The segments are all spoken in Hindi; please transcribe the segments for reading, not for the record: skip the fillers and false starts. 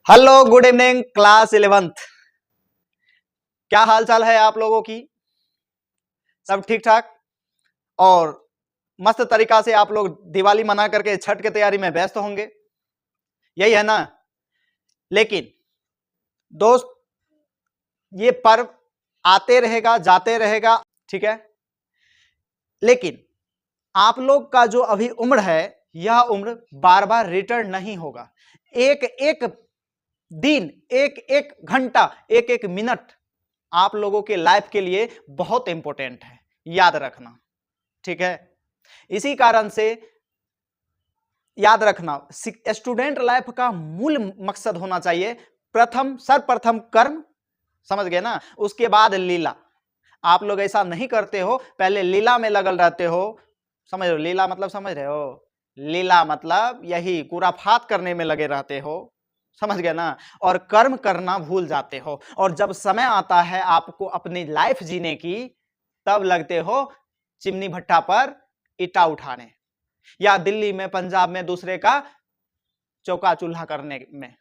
Hello good evening class 11th। क्या हाल चाल है आप लोगों की? सब ठीक ठाक और मस्त तरीका से आप लोग दिवाली मना करके छठ की तैयारी में व्यस्त होंगे, यही है ना? लेकिन दोस्त, ये पर्व आते रहेगा जाते रहेगा, ठीक है, लेकिन आप लोग का जो अभी उम्र है यह उम्र बार बार रिटर्न नहीं होगा। एक एक दिन, एक एक घंटा, एक एक मिनट आप लोगों के लाइफ के लिए बहुत इंपॉर्टेंट है, याद रखना, ठीक है? इसी कारण से याद रखना, स्टूडेंट लाइफ का मूल मकसद होना चाहिए प्रथम सर्वप्रथम कर्म, समझ गए ना, उसके बाद लीला। आप लोग ऐसा नहीं करते हो, पहले लीला में लगल रहते हो। समझ रहे हो लीला मतलब? समझ रहे हो लीला मतलब यही कुराफात करने में लगे रहते हो, समझ गए ना, और कर्म करना भूल जाते हो। और जब समय आता है आपको अपनी लाइफ जीने की, तब लगते हो चिमनी भट्टा पर ईटा उठाने या दिल्ली में पंजाब में दूसरे का चौका चूल्हा करने में,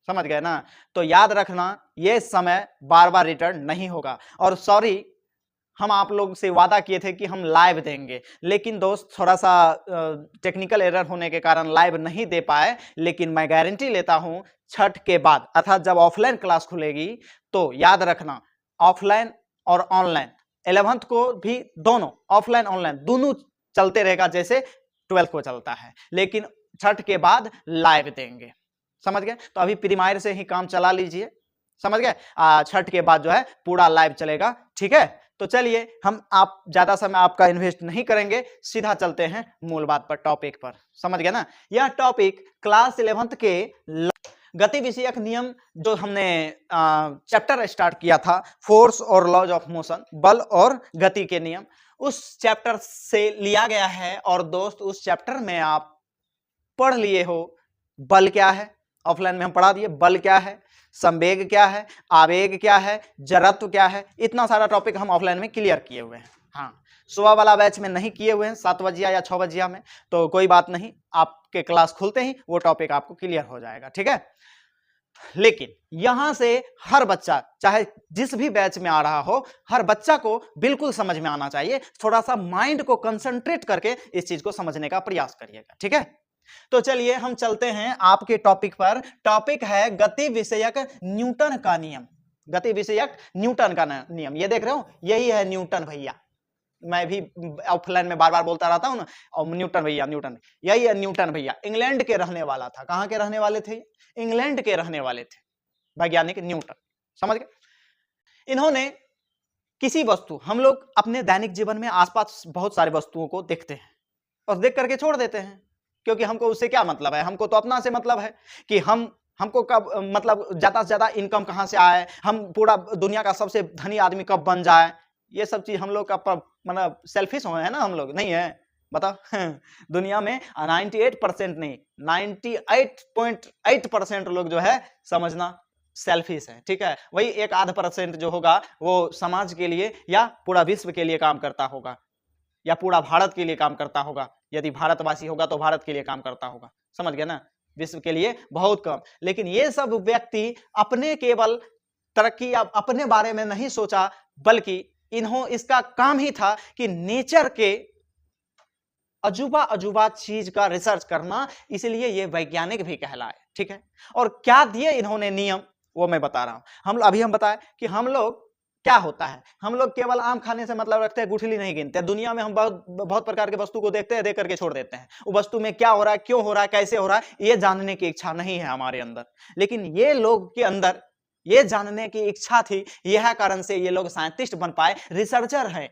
समझ गए ना? तो याद रखना, यह समय बार बार रिटर्न नहीं होगा। और सॉरी, हम आप लोग से वादा किए थे कि हम लाइव देंगे, लेकिन दोस्त थोड़ा सा टेक्निकल एरर होने के कारण लाइव नहीं दे पाए। लेकिन मैं गारंटी लेता हूं छठ के बाद अर्थात जब ऑफलाइन क्लास खुलेगी, तो याद रखना ऑफलाइन और ऑनलाइन 11th को भी दोनों ऑफलाइन ऑनलाइन दोनों चलते रहेगा जैसे 12th को चलता है, लेकिन छठ के बाद लाइव देंगे, समझ गए? तो अभी प्रीमायर से ही काम चला लीजिए, समझ गए? छठ के बाद जो है पूरा लाइव चलेगा, ठीक है? तो चलिए, हम आप ज्यादा समय आपका इन्वेस्ट नहीं करेंगे, सीधा चलते हैं मूल बात पर, टॉपिक पर, समझ गए ना? यह टॉपिक क्लास 11th के गति विषयक नियम जो हमने चैप्टर स्टार्ट किया था, फोर्स और लॉज ऑफ मोशन, बल और गति के नियम, उस चैप्टर से लिया गया है। और दोस्त, उस चैप्टर में आप पढ़ लिए हो बल क्या है, ऑफलाइन में हम पढ़ा दिए बल क्या है, संवेग क्या है, आवेग क्या है, जड़त्व क्या है, इतना सारा टॉपिक हम ऑफलाइन में क्लियर किए हुए हैं। हाँ, सुबह वाला बैच में नहीं किए हुए हैं, 7 बजिया या 6 बजिया में, तो कोई बात नहीं, आपके क्लास खुलते ही वो टॉपिक आपको क्लियर हो जाएगा, ठीक है? लेकिन यहां से हर बच्चा, चाहे जिस भी बैच में आ रहा हो, हर बच्चा को बिल्कुल समझ में आना चाहिए। थोड़ा सा माइंड को कंसंट्रेट करके इस चीज को समझने का प्रयास करिएगा, ठीक है? तो चलिए हम चलते हैं आपके टॉपिक पर। टॉपिक है गति विषयक न्यूटन का नियम। गति विषयक न्यूटन का नियम, ये देख रहे हो, यही है न्यूटन भैया। मैं भी ऑफलाइन में बार बार बोलता रहता हूं ना, और न्यूटन भैया न्यूटन, यही है न्यूटन भैया। इंग्लैंड के रहने वाला था। कहां के रहने वाले थे? इंग्लैंड के रहने वाले थे वैज्ञानिक न्यूटन, समझ गए? इन्होंने किसी वस्तु, हम लोग अपने दैनिक जीवन में आसपास बहुत सारे वस्तुओं को देखते हैं और देख करके छोड़ देते हैं, क्योंकि हमको उससे क्या मतलब है? हमको तो अपना से मतलब है कि हमको कब मतलब ज्यादा से ज्यादा इनकम कहां से आए, हम पूरा दुनिया का सबसे धनी आदमी कब बन जाए, ये सब चीज हम लोग का मतलब सेल्फिश हो है ना, हम लोग नहीं है, बताओ। दुनिया में 98% नहीं, 98.8% लोग जो है समझना सेल्फिश है, ठीक है? वही 1-8% जो होगा वो समाज के लिए या पूरा विश्व के लिए काम करता होगा, या पूरा भारत के लिए काम करता होगा। यदि भारतवासी होगा तो भारत के लिए काम करता होगा, समझ गए ना? विश्व के लिए बहुत कम। लेकिन ये सब व्यक्ति अपने केवल तरक्की या अपने बारे में नहीं सोचा, बल्कि इसका काम ही था कि नेचर के अजूबा अजूबा चीज का रिसर्च करना, इसलिए ये वैज्ञानिक भी कहलाए, ठीक है? और क्या दिए इन्होंने नियम, वो मैं बता रहा हूं। हम बताए कि हम लोग क्या होता है, हम लोग केवल आम खाने से मतलब रखते हैं, गुठली नहीं गिनते। दुनिया में हम बहुत बहुत प्रकार के वस्तु को देखते हैं, देख करके छोड़ देते हैं। वो वस्तु में क्या हो रहा है, क्यों हो रहा है, कैसे हो रहा है, ये जानने की इच्छा नहीं है हमारे अंदर। लेकिन ये लोग के अंदर ये जानने की इच्छा थी, यह कारण से ये लोग साइंटिस्ट बन पाए, रिसर्चर है।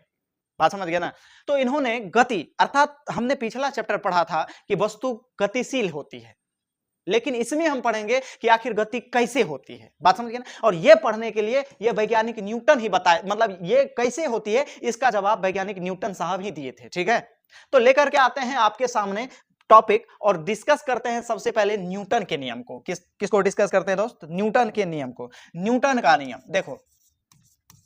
बात समझ गया ना? तो इन्होंने गति, अर्थात हमने पिछला चैप्टर पढ़ा था कि वस्तु गतिशील होती है, लेकिन इसमें हम पढ़ेंगे कि आखिर गति कैसे होती है। बात समझ गए ना? और ये पढ़ने के लिए ये वैज्ञानिक न्यूटन ही बताए, मतलब ये कैसे होती है इसका जवाब वैज्ञानिक न्यूटन साहब ही दिए थे, ठीक है? तो लेकर के आते हैं आपके सामने टॉपिक और डिस्कस करते हैं सबसे पहले न्यूटन के नियम को। किसको डिस्कस करते हैं दोस्त? न्यूटन के नियम को। न्यूटन का नियम देखो,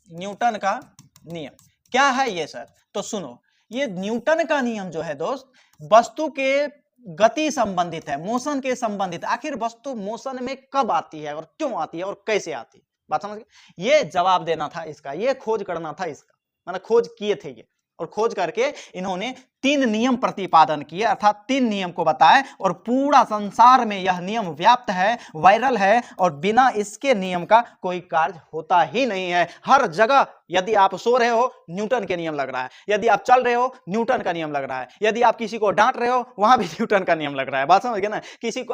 न्यूटन का नियम क्या है ये सर? तो सुनो, ये न्यूटन का नियम जो है दोस्त, वस्तु के गति संबंधित है, मोशन के संबंधित। आखिर वस्तु मोशन में कब आती है और क्यों आती है और कैसे आती है, बात समझ गए। ये जवाब देना था इसका, ये खोज करना था इसका, मतलब खोज किए थे ये, और खोज करके इन्होंने 3 नियम प्रतिपादन किए, अर्थात 3 नियम को बताए, और पूरा संसार में यह नियम व्याप्त है, वायरल है, और बिना इसके नियम का कोई कार्य होता ही नहीं है। हर जगह यदि आप सो रहे हो न्यूटन के नियम लग रहा है, यदि आप चल रहे हो न्यूटन का नियम लग रहा है, यदि आप किसी को डांट रहे हो वहां भी न्यूटन का नियम लग रहा है, बात समझ गए ना। किसी को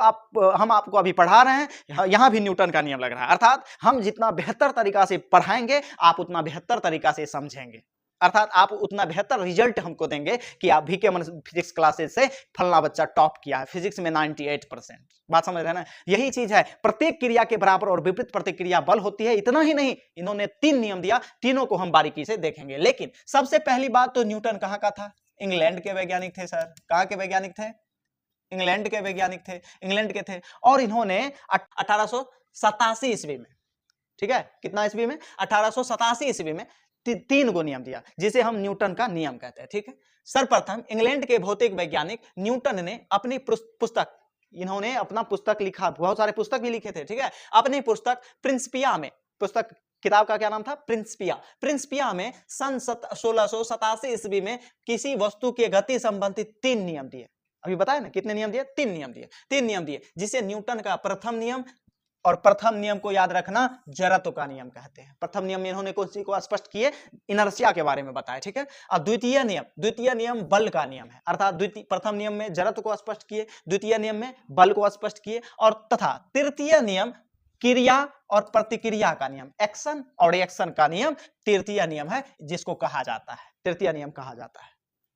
हम आपको अभी पढ़ा रहे हैं, यहां भी न्यूटन का नियम लग रहा है। अर्थात हम जितना बेहतर तरीका से पढ़ाएंगे आप उतना बेहतर तरीका से समझेंगे, अर्थात आप उतना बेहतर रिजल्ट हमको देंगे कि आप भी के मन फिजिक्स क्लासेस से फलना बच्चा टॉप किया है, फिजिक्स में 98%, बात समझ रहे हैं ना। यही चीज है, प्रत्येक क्रिया के बराबर और विपरीत प्रतिक्रिया बल होती है। इतना ही नहीं, इन्होंने 3 नियम दिया, तीनों को हम बारीकी से देखेंगे। लेकिन सबसे पहली बात तो न्यूटन कहाँ का था? इंग्लैंड के वैज्ञानिक थे सर। कहाँ के वैज्ञानिक थे? इंग्लैंड के वैज्ञानिक थे, इंग्लैंड के थे। और इन्होंने 1887 ईस्वी में, ठीक है, कितना ईस्वी में? 1887 ईस्वी में 3 गो नियम दिया, जिसे हम न्यूटन का नियम कहते हैं, ठीक है। सर्वप्रथम इंग्लैंड के भौतिक वैज्ञानिक न्यूटन ने अपनी पुस्तक, इन्होंने अपना पुस्तक लिखा, बहुत सारे पुस्तक भी लिखे थे, ठीक है। अपनी पुस्तक प्रिंसिपिया में, पुस्तक किताब का क्या नाम था? प्रिंसिपिया। प्रिंसिपिया में सन 1687 ईस्वी में किसी वस्तु के गति संबंधित 3 नियम दिए। अभी बताया ना कितने नियम दिए? 3 नियम दिए, 3 नियम दिए, जिसे न्यूटन का प्रथम नियम, और प्रथम नियम को याद रखना जड़त्व का नियम कहते हैं। प्रथम नियम में इन्होंने कौन सी को स्पष्ट किए? इनर्शिया के बारे में बताया, ठीक है। और द्वितीय नियम बल का नियम है, अर्थात प्रथम नियम में जड़त्व को स्पष्ट किए, द्वितीय नियम में बल को स्पष्ट किए, और तथा तृतीय नियम क्रिया और प्रतिक्रिया का नियम, एक्शन और रिएक्शन का नियम तृतीय नियम है, जिसको कहा जाता है, तृतीय नियम कहा जाता है।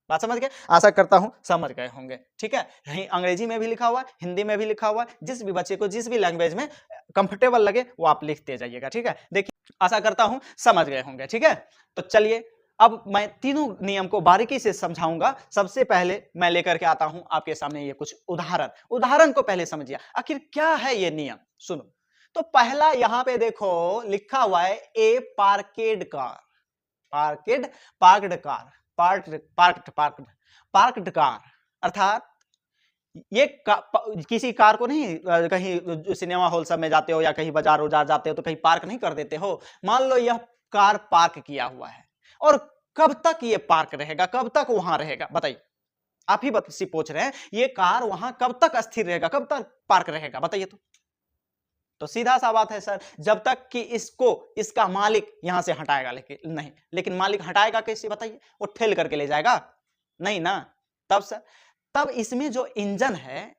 बात समझ गए? आशा करता हूं समझ गए होंगे, ठीक है। यही अंग्रेजी में भी लिखा हुआ है, हिंदी में भी लिखा हुआ है, जिस भी बच्चे को जिस भी लैंग्वेज में कंफर्टेबल लगे वो आप लिखते जाइएगा, ठीक है। देखिए, आशा करता हूं समझ गए होंगे, ठीक है। तो चलिए, अब मैं तीनों नियम को बारीकी से समझाऊंगा। सबसे पहले मैं लेकर के आता हूं आपके सामने ये कुछ उदाहरण को पहले समझिए, आखिर क्या है ये नियम। सुनो, तो पहला यहां पे देखो लिखा हुआ है, ए पार्केड कार, पार्क्ड कार, अर्थात ये किसी कार को नहीं, कहीं सिनेमा हॉल सब में जाते हो या कहीं बाजार उजार जाते हो तो कहीं पार्क नहीं कर देते हो। मान लो यह कार पार्क किया हुआ है, और कब तक ये पार्क रहेगा, कब तक वहां रहेगा? बताइए, आप ही पूछ रहे हैं, ये कार वहां कब तक स्थिर रहेगा, कब तक पार्क रहेगा, बताइए। तो सीधा सा बात है सर, जब तक कि इसका मालिक यहां से हटाएगा लेकिन मालिक हटाएगा कैसे, बताइए? वो ठेल करके ले जाएगा? नहीं ना। तब सर, तब इसमें जो इंजन है,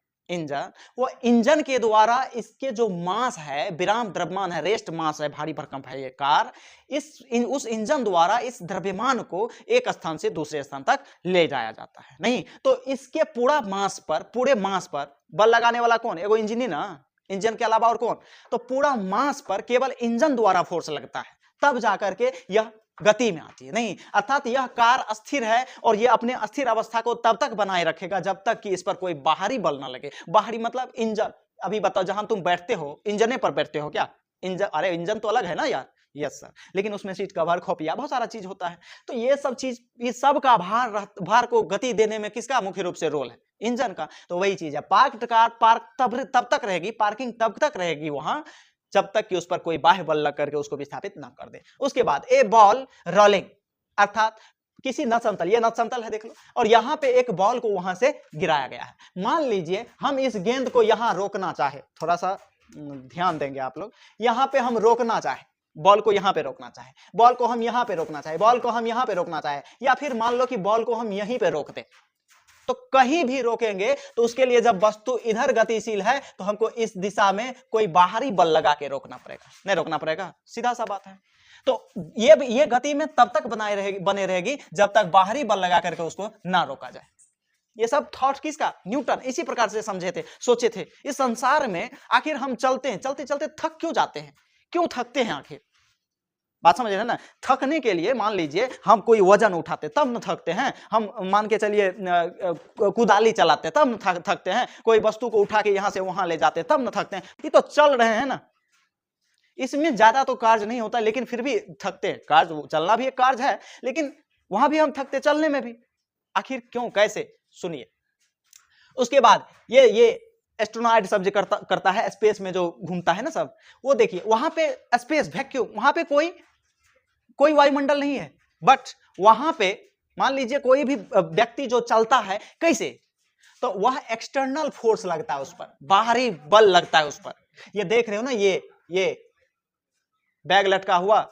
वो इंजन के द्वारा इसके जो मास है, विराम द्रव्यमान है, रेस्ट मास है, भारी भरकम है ये कार, उस इंजन द्वारा इस द्रव्यमान को एक स्थान से दूसरे स्थान तक ले जाया जाता है। नहीं तो इसके पूरे मास पर बल लगाने वाला कौन? एगो इंजन ही ना, इंजन के अलावा और कौन? तो पूरा मास पर केवल इंजन द्वारा फोर्स लगता है, तब जाकर के यह गति में आती है। नहीं, अर्थात यह कार अस्थिर है, और यह अपने अस्थिर अवस्था को तब तक बनाए रखेगा जब तक कि इस पर कोई बाहरी बल ना लगे। बाहरी मतलब इंजन। अभी बताओ, जहां तुम बैठते हो, इंजने पर बैठते हो क्या? अरे इंजन तो अलग है ना यार। यस सर, लेकिन उसमें सीट कवर, खोपिया, बहुत सारा चीज होता है। तो ये सब चीज, ये सब का भार को गति देने में किसका मुख्य रूप से रोल है? इंजन का। तो वही चीज है, पार्क्ड कार तब तक रहेगी, पार्किंग तब तक रहेगी वहां जब तक कि उस पर कोई बाह्य बल लग करके उसको विस्थापित ना कर दे। उसके बाद ए बॉल रोलिंग, अर्थात किसी नत समतल, ये नत समतल है देख लो, और यहां पे एक बॉल को वहां से गिराया गया है। मान लीजिए हम इस गेंद को यहां रोकना चाहे, थोड़ा सा ध्यान देंगे आप लोग, यहां पे हम रोकना चाहे, बॉल को यहां पे रोकना चाहे, बॉल को हम यहां पे रोकना चाहे, बॉल को हम यहां पे रोकना चाहे, या फिर मान लो कि बॉल को हम यहीं पे रोक दें, तो कहीं भी रोकेंगे तो उसके लिए जब वस्तु इधर गतिशील है तो हमको इस दिशा में कोई बाहरी बल लगा के रोकना पड़ेगा, नहीं रोकना पड़ेगा, सीधा सा बात है। तो ये गति में तब तक बने रहेगी जब तक बाहरी बल लगा करके उसको ना रोका जाए। ये सब थॉट किसका? न्यूटन। इसी प्रकार से समझे थे, सोचे थे। इस संसार में आखिर हम चलते चलते थक क्यों जाते हैं, क्यों थकते हैं आखिर? बात समझ रहे हैं ना। थकने के लिए मान लीजिए हम कोई वजन उठाते तब न थकते हैं, हम मान के चलिए कुदाली चलाते तब न थकते हैं, कोई वस्तु को उठा के यहां से वहां ले जाते तब न थकते हैं। ये तो चल रहे हैं ना, इसमें ज्यादा तो कार्य नहीं होता, लेकिन फिर भी थकते हैं। कार्य चलना भी एक कार्य है, लेकिन वहां भी हम थकते, चलने में भी। आखिर क्यों, कैसे? सुनिए, उसके बाद ये एस्ट्रोनॉट सब जो करता है स्पेस में, जो घूमता है ना सब, वो देखिए वहां पे स्पेस वैक्यूम, वहां पे कोई वायुमंडल नहीं है, बट वहां पे मान लीजिए कोई भी व्यक्ति जो चलता है कैसे, तो वह एक्सटर्नल फोर्स लगता है उस पर, बाहरी बल लगता है उस पर। ये देख रहे हो ना, ये बैग लटका हुआ,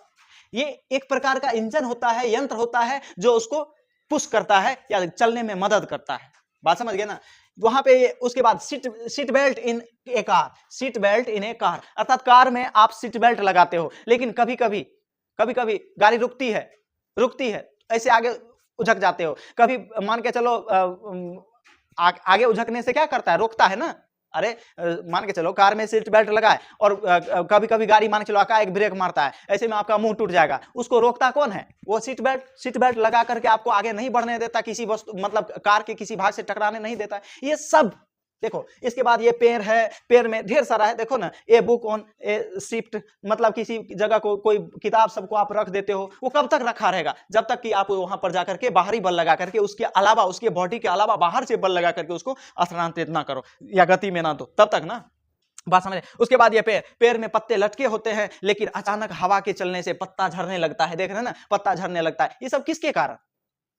ये एक प्रकार का इंजन होता है, यंत्र होता है जो उसको पुश करता है या चलने में मदद करता है। बात समझ गए ना। वहां पे उसके बाद seat belt in A car, seat belt in A car, अर्थात कार में आप सीट बेल्ट लगाते हो, लेकिन कभी कभी गाड़ी रुकती है, ऐसे आगे उझक जाते हो। कभी मान के चलो आगे उझकने से क्या करता है, रोकता है ना। अरे मान के चलो कार में सीट बेल्ट लगाए और कभी कभी गाड़ी मान के चलो एक ब्रेक मारता है, ऐसे में आपका मुंह टूट जाएगा, उसको रोकता कौन है, वो सीट बेल्ट लगा करके आपको आगे नहीं बढ़ने देता, किसी वस्तु मतलब कार के किसी भाग से टकराने नहीं देता। ये सब देखो। इसके बाद ये पेड़ है, पेड़ में ढेर सारा है, देखो ना, a book on A shift, मतलब किसी जगह को कोई किताब सबको आप रख देते हो, वो कब तक रखा रहेगा, जब तक कि आप वहां पर जाकर के बाहरी बल लगा करके, उसके अलावा उसके बॉडी के अलावा बाहर से बल लगा करके उसको स्थानांतरित ना करो या गति में ना दो, तब तक ना। बात समझे। उसके बाद ये पेड़ में पत्ते लटके होते हैं, लेकिन अचानक हवा के चलने से पत्ता झड़ने लगता है, देख रहे हैं ना, पत्ता झड़ने लगता है। ये सब किसके कारण,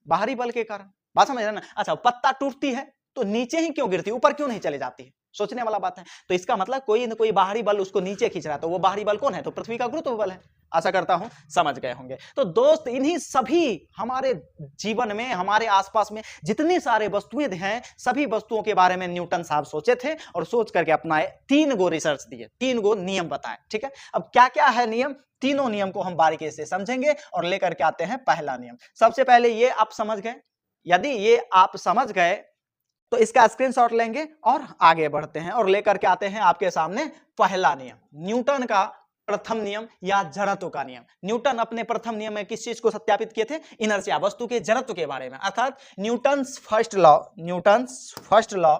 बाहरी बल के कारण। बात समझ रहे ना। अच्छा, पत्ता टूटती है तो नीचे ही क्यों गिरती है, ऊपर क्यों नहीं चले जाती है, सोचने वाला बात है। तो इसका मतलब कोई न कोई बाहरी बल उसको नीचे खींच रहा है, तो वो बाहरी बल कौन है, तो पृथ्वी का गुरुत्व बल है। आशा करता हूं समझ गए होंगे। तो दोस्त, इन्हीं सभी हमारे जीवन में, हमारे आसपास में जितनी सारे वस्तुएं हैं, सभी वस्तुओं के बारे में न्यूटन साहब सोचे थे और सोच करके अपनाए, 3 गो रिसर्च दिए, 3 गो नियम बताए। ठीक है, अब क्या क्या है नियम, तीनों नियम को हम बारीकी से समझेंगे और लेकर के आते हैं पहला नियम। सबसे पहले ये आप समझ गए, यदि ये आप समझ गए तो इसका स्क्रीनशॉट लेंगे और आगे बढ़ते हैं और लेकर के आते हैं आपके सामने पहला नियम, न्यूटन का प्रथम नियम या जड़त्व का नियम। न्यूटन अपने प्रथम नियम में किस चीज को सत्यापित किए थे, इनर्शिया, वस्तु के जड़त्व के बारे में, अर्थात न्यूटन्स फर्स्ट लॉ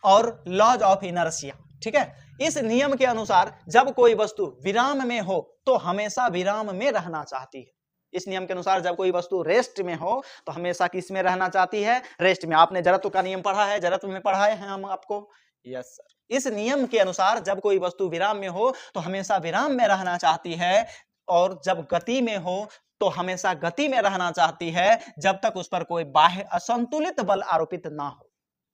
और लॉज ऑफ इनर्शिया। ठीक है, इस नियम के अनुसार जब कोई वस्तु विराम में हो तो हमेशा विराम में रहना चाहती है। इस नियम के अनुसार जब कोई वस्तु रेस्ट में हो तो हमेशा किस में रहना चाहती है, रेस्ट में। आपने जड़त्व का नियम पढ़ा है, जड़त्व में पढ़ाए हैं हम आपको, यस सर। इस नियम के अनुसार जब कोई वस्तु विराम में हो तो हमेशा विराम में रहना चाहती है, और जब गति में हो तो हमेशा गति में रहना चाहती है, जब तक उस पर कोई बाह्य असंतुलित बल आरोपित ना हो।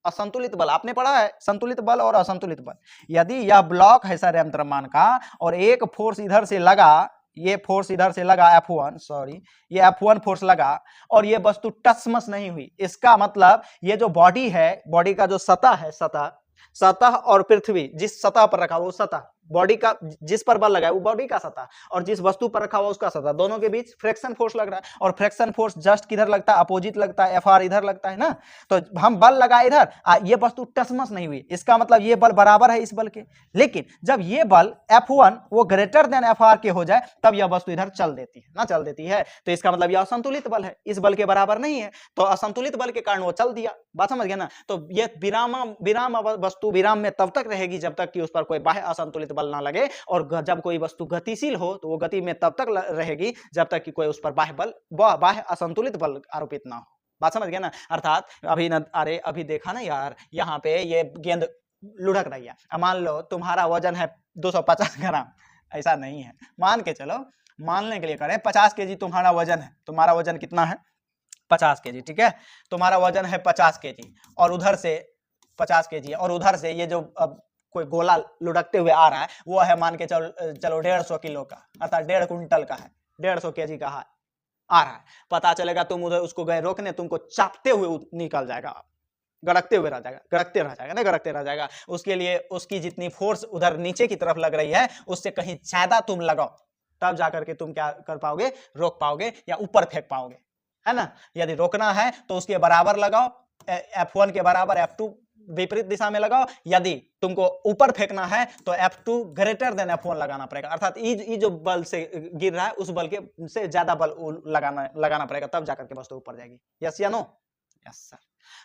असंतुलित बल आपने पढ़ा है, संतुलित बल और असंतुलित बल। यदि यह ब्लॉक है सर द्रव्यमान का और एक फोर्स इधर से लगा, ये फोर्स इधर से लगा F1, सॉरी ये F1 फोर्स लगा और ये वस्तु टसमस नहीं हुई, इसका मतलब ये जो बॉडी है, बॉडी का जो सतह है, सतह और पृथ्वी जिस सतह पर रखा वो सतह, बॉडी का जिस पर बल लगा है वो बॉडी का सतह, और जिस वस्तु पर रखा हुआ उसका सतह, दोनों के बीच फ्रिक्शन फोर्स लग रहा है। और फ्रिक्शन फोर्स जस्ट किधर लगता है, अपोजिट लगता है, Fr इधर लगता है ना। तो हम बल लगाए इधर, ये वस्तु टसमस नहीं हुई, इसका मतलब ये बल बराबर है इस बल के। लेकिन जब ये बल F1 वो ग्रेटर देन Fr के हो जाए तब यह वस्तु इधर चल देती है ना, चल देती है। तो इसका मतलब यह असंतुलित बल है, इस बल के बराबर नहीं है, तो असंतुलित बल के कारण वो चल दिया। बात समझ गए ना। तो ये विराम वस्तु विराम में तब तक रहेगी जब तक कि उस पर कोई बाह्य असंतुलित बल ना लगे, और जब कोई वस्तु गतिशील हो तो वो गति में तब तक रहेगी जब तक कि कोई उस पर बाह्य असंतुलित बल आरोपित ना हो। बात समझ गए ना। अर्थात अभी देखा ना यार, यहाँ पे ये गेंद लुढ़क रही है, मान लो तुम्हारा वजन है 250 ग्राम, ऐसा नहीं है, मान के चलो, मानने के लिए करें 50 केजी तुम्हारा वजन है। तुम्हारा वजन कितना है, 50 केजी। ठीक है, तुम्हारा वजन है 50 केजी और उधर से 50 केजी, और उधर से ये जो कोई गोला लुढ़कते हुए आ रहा है वो है मान के चलो 150 किलो का, अर्थात 1.5 कुंटल का है, 150 केजी का है, आ रहा है। पता चलेगा तुम उधर उसको गए रोकने, तुमको चापते हुए निकल जाएगा, गड़कते हुए रह जाएगा, गड़कते रह जाएगा। उसके लिए उसकी जितनी फोर्स उधर नीचे की तरफ लग रही है उससे कहीं ज्यादा तुम लगाओ, तब जाकर के तुम क्या कर पाओगे, रोक पाओगे या ऊपर फेंक पाओगे, है ना। यदि रोकना है तो उसके बराबर लगाओ, F1 के बराबर F2 विपरीत दिशा में लगाओ। यदि तुमको ऊपर फेंकना है तो F2 ग्रेटर देन F1 लगाना पड़ेगा, अर्थात ई जो बल से गिर रहा है उस बल के से ज्यादा बल लगाना पड़ेगा, तब जाकर के वस्तु ऊपर जाएगी। यस या नो, यस सर।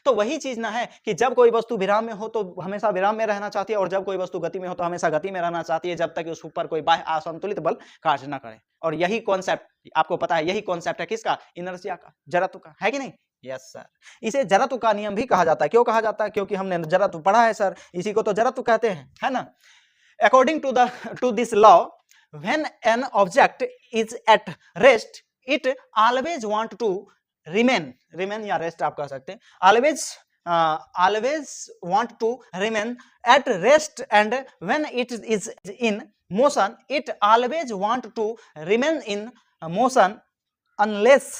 तो वही चीज ना है कि जब कोई वस्तु विराम में हो तो हमेशा विराम में रहना चाहती है, और जब कोई वस्तु गति में हो तो हमेशा गति में रहना चाहती है, जब तक कि उस ऊपर कोई बाह्य असंतुलित बल कार्य न करे। और यही कॉन्सेप्ट आपको पता है, यही कॉन्सेप्ट है किसका, इनर्शिया का, जड़त्व का, है कि नहीं। यस सर, इसे जड़त्व का नियम भी कहा जाता है। क्यों कहा जाता है? क्योंकि हमने जड़त्व पढ़ा है सर, इसी को तो जड़त्व कहते हैं, है ना। According to this law, when an object is at rest it always want to remain या रेस्ट आप कह सकते हैं, always want to remain at rest, and when it is in motion it always want to remain in motion unless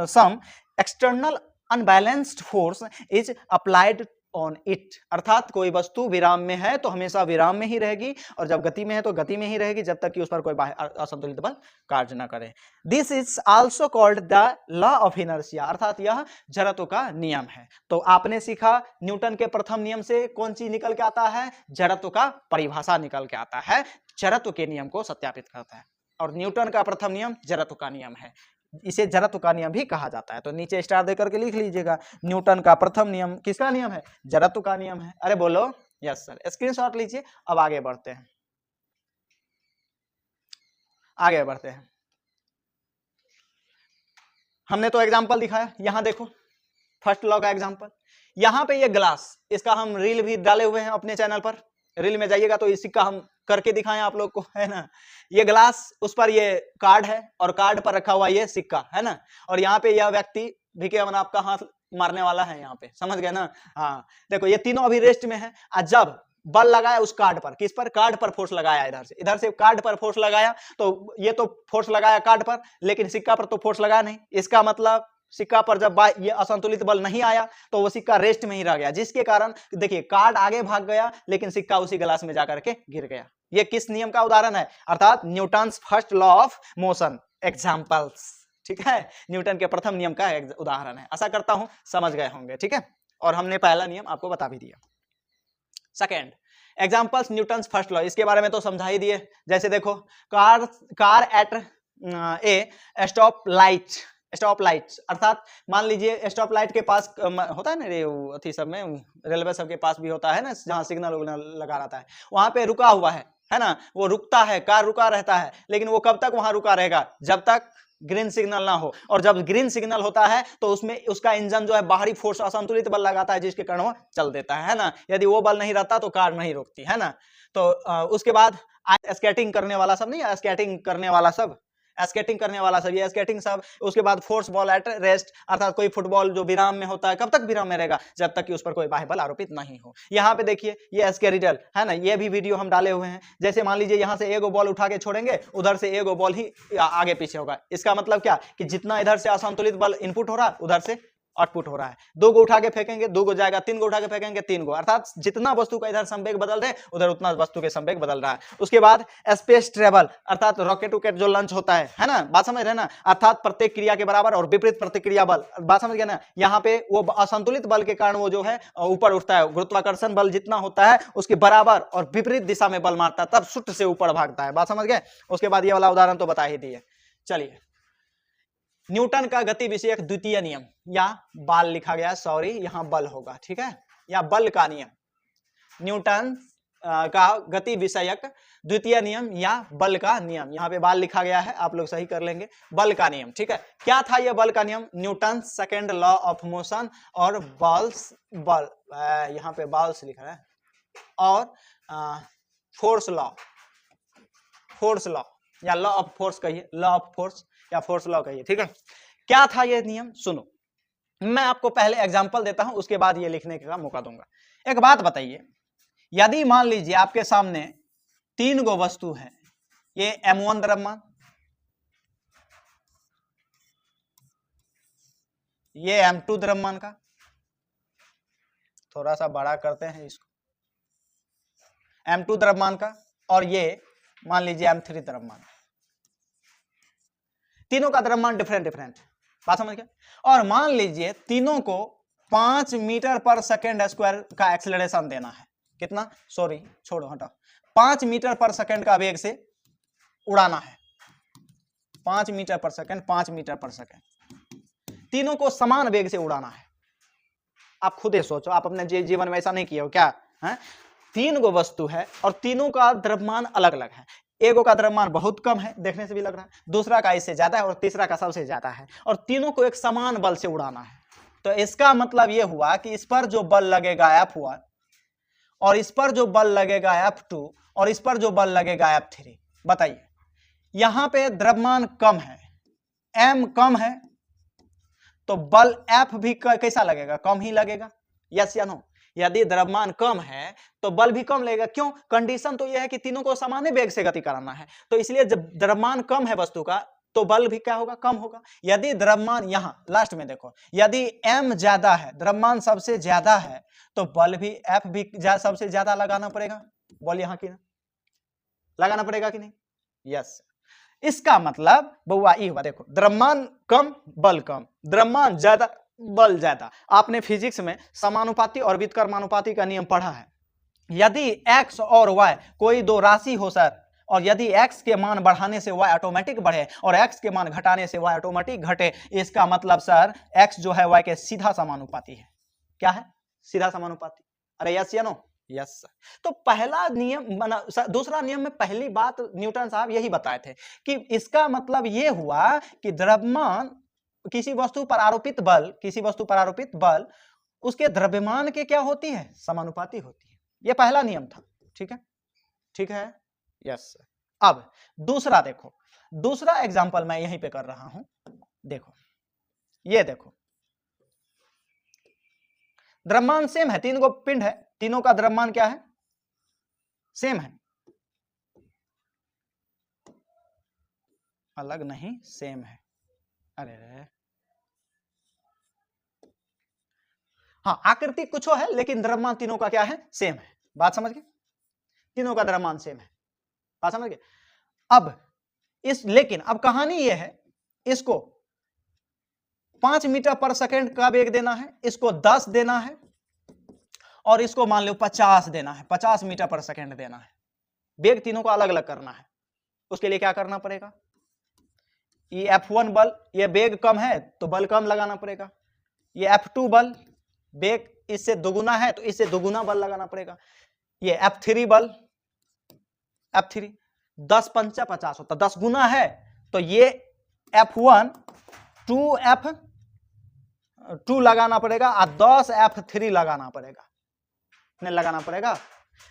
some external unbalanced force is applied on it। अर्थात कोई वस्तु विराम में है तो हमेशा विराम में ही रहेगी, और जब गति में है तो गति में ही रहेगी, जब तक कि उस पर कोई बाह्य असंतुलित बल कार्य न करे। This is also called the law of inertia, अर्थात यह जड़त्व का नियम है। तो आपने सीखा न्यूटन के प्रथम नियम से कौन चीज निकल के आता है? जड़त्व का परिभाषा निकल के आता है, जड़त्व के नियम को सत्यापित करता है, और न्यूटन का प्रथम नियम जड़त्व का नियम है, इसे जड़त्व का नियम भी कहा जाता है। तो नीचे स्टार देकर के लिख लीजिएगा, न्यूटन का प्रथम नियम किसका नियम है? जड़त्व का नियम है। अरे बोलो यस सर, स्क्रीनशॉट लीजिए। अब आगे बढ़ते हैं, आगे बढ़ते हैं। हमने तो एग्जांपल दिखाया, यहां देखो फर्स्ट लॉ का एग्जांपल। यहां पे ये ग्लास, इसका हम रील भी डाले हुए हैं अपने चैनल पर, रील में जाइएगा तो इसी का हम करके दिखाएं आप लोग को, है ना। ये ग्लास, उस पर ये कार्ड है और कार्ड पर रखा हुआ ये सिक्का, है ना। और यहाँ पे यह व्यक्ति भिके अमन आपका हाथ मारने वाला है, यहाँ पे समझ गए ना। हाँ देखो ये तीनों अभी रेस्ट में है, और जब बल लगाया उस कार्ड पर, किस पर? कार्ड पर फोर्स लगाया, इधर से कार्ड पर फोर्स लगाया, तो ये तो फोर्स लगाया कार्ड पर, लेकिन सिक्का पर तो फोर्स लगाया नहीं। इसका मतलब सिक्का पर जब ये असंतुलित बल नहीं आया तो वो सिक्का रेस्ट में ही रह गया, जिसके कारण देखिए कार्ड आगे भाग गया लेकिन सिक्का उसी ग्लास में जाकर के गिर गया। ये किस नियम का उदाहरण है? अर्थात Newton's first law of motion examples, ठीक है, न्यूटन के प्रथम नियम का उदाहरण है। आशा करता हूं समझ गए होंगे, ठीक है। और हमने पहला नियम आपको बता भी दिया। Second examples Newton's first law, इसके बारे में तो समझा ही दिए। जैसे देखो कार एट ए स्टॉप लाइट, अर्थात मान लीजिए स्टॉप लाइट के पास होता है ना, अथी सब में रेलवे सब के पास भी होता है ना, जहाँ सिग्नल लगा रहता है, वहां पे रुका हुआ है ना, वो रुकता है, कार रुका रहता है, लेकिन वो कब तक वहां रुका रहेगा? जब तक ग्रीन सिग्नल ना हो। और जब ग्रीन सिग्नल होता है तो उसमें उसका इंजन जो है बाहरी फोर्स असंतुलित बल लगाता है, जिसके कारण वो चल देता है ना। यदि वो बल नहीं रहता तो कार नहीं रुकती, है ना। तो उसके बाद स्केटिंग करने वाला सब नहीं, स्केटिंग करने वाला सब, ये स्केटिंग सब। उसके बाद फोर्स बॉल एट रेस्ट, अर्थात कोई फुटबॉल जो विराम में होता है, कब तक विराम में रहेगा? जब तक कि उस पर कोई बाह्य बल आरोपित नहीं हो। यहाँ पे देखिए ये स्केरिडल है ना, ये भी वीडियो हम डाले हुए हैं। जैसे मान लीजिए यहाँ से एगो बॉल उठा के छोड़ेंगे, उधर से एगो बॉल ही आगे पीछे होगा। इसका मतलब क्या कि जितना इधर से असंतुलित बल इनपुट हो रहा है उधर से आउटपुट हो रहा है। दो गो उठा के फेंकेंगे, दो गो जाएगा, तीन गो उठा के फेंकेंगे, तीन गो, अर्थात जितना वस्तु का इधर संवेग बदल रहे उधर उतना वस्तु के संवेग बदल रहा है। उसके बाद स्पेस ट्रेवल, अर्थात रॉकेट उकेट जो लॉन्च होता है ना, बात समझ रहे ना, अर्थात प्रत्येक क्रिया के बराबर और विपरीत प्रतिक्रिया बल, बात समझ गए ना। यहाँ पे वो असंतुलित बल के कारण वो जो है ऊपर उठता है, गुरुत्वाकर्षण बल जितना होता है उसके बराबर और विपरीत दिशा में बल मारता है, तब सुट से ऊपर भागता है, बात समझ गए। उसके बाद ये वाला उदाहरण तो बता ही दिए। चलिए न्यूटन का गति विषयक द्वितीय नियम, या बल लिखा गया, सॉरी यहाँ बल होगा, ठीक है, या बल का नियम, न्यूटन का गति विषयक द्वितीय नियम या बल का नियम। यहाँ पे बल लिखा गया है, आप लोग सही कर लेंगे, बल का नियम, ठीक है। क्या था यह बल का नियम? Newton second law of motion और बल, यहाँ पे बॉल्स लिखा है, और फोर्स लॉ या लॉ ऑफ फोर्स कहिए, लॉ ऑफ फोर्स या फोर्स लॉ कहिए, ठीक है। क्या था यह नियम? सुनो, मैं आपको पहले एग्जांपल देता हूं, उसके बाद ये लिखने का मौका दूंगा। एक बात बताइए, यदि मान लीजिए आपके सामने तीन गो वस्तु है, ये m1 द्रव्यमान, ये m2 द्रव्यमान का, थोड़ा सा बड़ा करते हैं इसको, m2 द्रव्यमान का, और ये मान लीजिए m3 द्रव्यमान। तीनों का द्रव्यमान डिफरेंट, बात समझ गए। और मान लीजिए तीनों को 5 मीटर पर सेकेंड स्क्वायर का एक्सेलरेशन देना है। कितना? सॉरी छोड़ो हटाओ, 5 मीटर पर सेकेंड का वेग से उड़ाना है, 5 मीटर पर सेकेंड, 5 मीटर पर सेकेंड, तीनों को समान वेग से उड़ाना है। आप खुद ही सोचो, आप अपने जीवन में ऐसा नहीं किए हो क्या? है तीन गो वस्तु है और तीनों का द्रव्यमान अलग अलग है। एगो का द्रव्यमान बहुत कम है, देखने से भी लग रहा है, दूसरा का इससे ज्यादा है और तीसरा का सबसे ज्यादा है, और तीनों को एक समान बल से उड़ाना है। तो इसका मतलब यह हुआ कि इस पर जो बल लगेगा F1 और इस पर जो बल लगेगा F2 और इस पर जो बल लगेगा F3, बताइए यहां पे द्रव्यमान कम है, m कम है, तो बल F भी कैसा लगेगा? कम ही लगेगा, यस या नो? यदि द्रव्यमान कम है तो बल भी कम लगेगा। क्यों? कंडीशन तो यह है कि तीनों को समान वेग से गति कराना है, तो इसलिए जब द्रव्यमान कम है वस्तु का तो बल भी क्या होगा? कम होगा। यदि द्रव्यमान, यहां लास्ट में देखो, यदि m ज्यादा है, द्रव्यमान सबसे ज्यादा है, तो बल भी F भी सबसे ज्यादा लगाना पड़ेगा। बल यहां की ना लगाना पड़ेगा कि नहीं? यस। इसका मतलब बउआ ये हुआ, देखो द्रव्यमान कम बल कम, द्रव्यमान ज्यादा बल ज्यादा। आपने फिजिक्स में समानुपाती और व्युत्क्रमानुपाती का नियम पढ़ा है। यदि x और y कोई दो राशि हो सर, और यदि x के मान बढ़ाने से y ऑटोमेटिक बढ़े और x के मान घटाने से y ऑटोमेटिक घटे, इसका मतलब सर x जो है y के सीधा समानुपाती है। क्या है? सीधा समानुपाती। अरे यस या नो? यस। तो पहला नियम, दूसरा नियम में पहली बात न्यूटन साहब यही बताए थे कि इसका मतलब यह हुआ कि द्रव्यमान किसी वस्तु पर आरोपित बल, किसी वस्तु पर आरोपित बल उसके द्रव्यमान के क्या होती है? समानुपाती होती है। यह पहला नियम था। ठीक है, ठीक है, यस। अब दूसरा देखो, दूसरा एग्जांपल मैं यहीं पे कर रहा हूं। देखो, ये देखो, द्रव्यमान सेम है, तीन गो पिंड है, तीनों का द्रव्यमान क्या है? सेम है, अलग नहीं, सेम है। अरे हाँ, आकृति कुछ है लेकिन द्रव्यमान तीनों का क्या है? सेम है। बात समझ गए? तीनों का द्रव्यमान सेम है, बात समझ गए? अब लेकिन अब कहानी यह है, इसको 5 मीटर पर सेकंड का वेग देना है, इसको 10 देना है, और इसको मान लो 50 देना है, 50 मीटर पर सेकंड देना है। वेग तीनों को अलग अलग करना है। उसके लिए क्या करना पड़ेगा? ये F1 बल, ये वेग कम है तो बल कम लगाना पड़ेगा। ये F2 बल, वेग इससे दोगुना है तो इससे दोगुना बल लगाना पड़ेगा। ये F3 बल, F3 10 पंचा 50 होता, 10 गुना है, तो ये F1 2F2 लगाना पड़ेगा और 10 F3 लगाना पड़ेगा, नहीं लगाना पड़ेगा।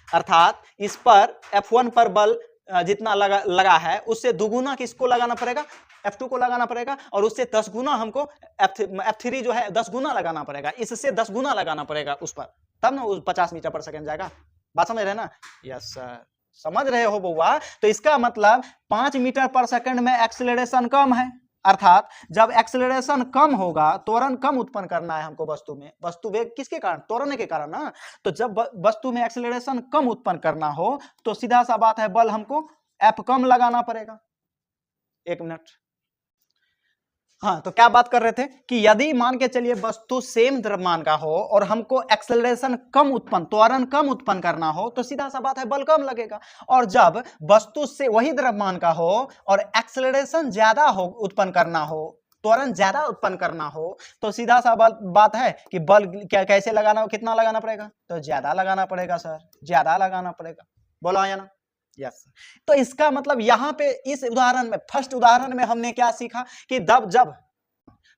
अर्थात इस पर F1 पर बल जितना लगा है उससे दुगुना किसको लगाना पड़ेगा? F2 को लगाना पड़ेगा, और उससे 10 गुना हमको F3 जो है 10 गुना लगाना पड़ेगा, इससे 10 गुना लगाना पड़ेगा उस पर, तब ना उस 50 मीटर पर सेकंड जाएगा। बात समझ रहे ना? यस सर, समझ रहे हो बउआ? तो इसका मतलब 5 मीटर पर सेकंड में एक्सेलरेशन कम है, अर्थात जब एक्सेलरेशन कम होगा, त्वरण कम उत्पन्न करना है हमको वस्तु में, वस्तु वेग किसके कारण? त्वरण के कारण ना। तो जब वस्तु में एक्सेलरेशन कम उत्पन्न करना हो तो सीधा सा बात है, बल हमको F कम लगाना पड़ेगा। एक मिनट, हाँ, तो क्या बात कर रहे थे कि यदि मान के चलिए वस्तु सेम द्रव्यमान का हो और हमको एक्सेलरेशन कम उत्पन्न, त्वरण कम उत्पन्न करना हो, तो सीधा सा बात है बल कम लगेगा। और जब वस्तु से वही द्रव्यमान का हो और एक्सेलरेशन ज्यादा हो, उत्पन्न करना हो, त्वरण ज्यादा उत्पन्न करना हो, तो सीधा सा बात है कि बल क्या कैसे लगाना, कितना लगाना पड़ेगा? तो ज्यादा लगाना पड़ेगा सर, ज्यादा लगाना पड़ेगा। बोलो या ना? यस। तो इसका मतलब यहां पे इस उदाहरण में, फर्स्ट उदाहरण में हमने क्या सीखा कि जब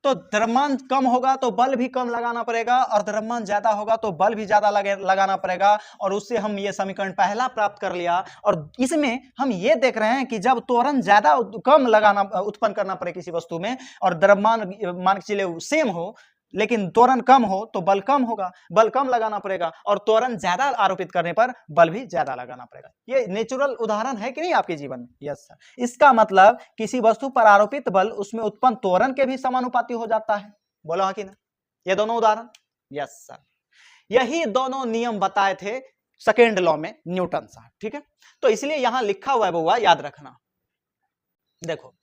तो द्रव्यमान कम होगा तो बल भी कम लगाना पड़ेगा, और द्रव्यमान ज्यादा होगा तो बल भी ज्यादा लगाना पड़ेगा, और उससे हम ये समीकरण पहला प्राप्त कर लिया। और इसमें हम ये देख रहे हैं कि जब त्वरण ज्यादा कम लगाना उत्पन्न करना पड़े किसी वस्तु में, और द्रव्यमान मान के चलिए सेम हो लेकिन त्वरण कम हो, तो बल कम होगा, बल कम लगाना पड़ेगा, और त्वरण ज्यादा आरोपित करने पर बल भी ज्यादा लगाना पड़ेगा। ये नेचुरल उदाहरण है कि नहीं आपके जीवन में? Yes sir. इसका मतलब किसी वस्तु पर आरोपित बल उसमें उत्पन्न त्वरण के भी समानुपाती हो जाता है। बोलो हाँ कि ना? ये दोनों उदाहरण, यस सर। यही दोनों नियम बताए थे सेकेंड लॉ में न्यूटन साहब। ठीक है, तो इसलिए यहां लिखा हुआ है बउआ, याद रखना। देखो,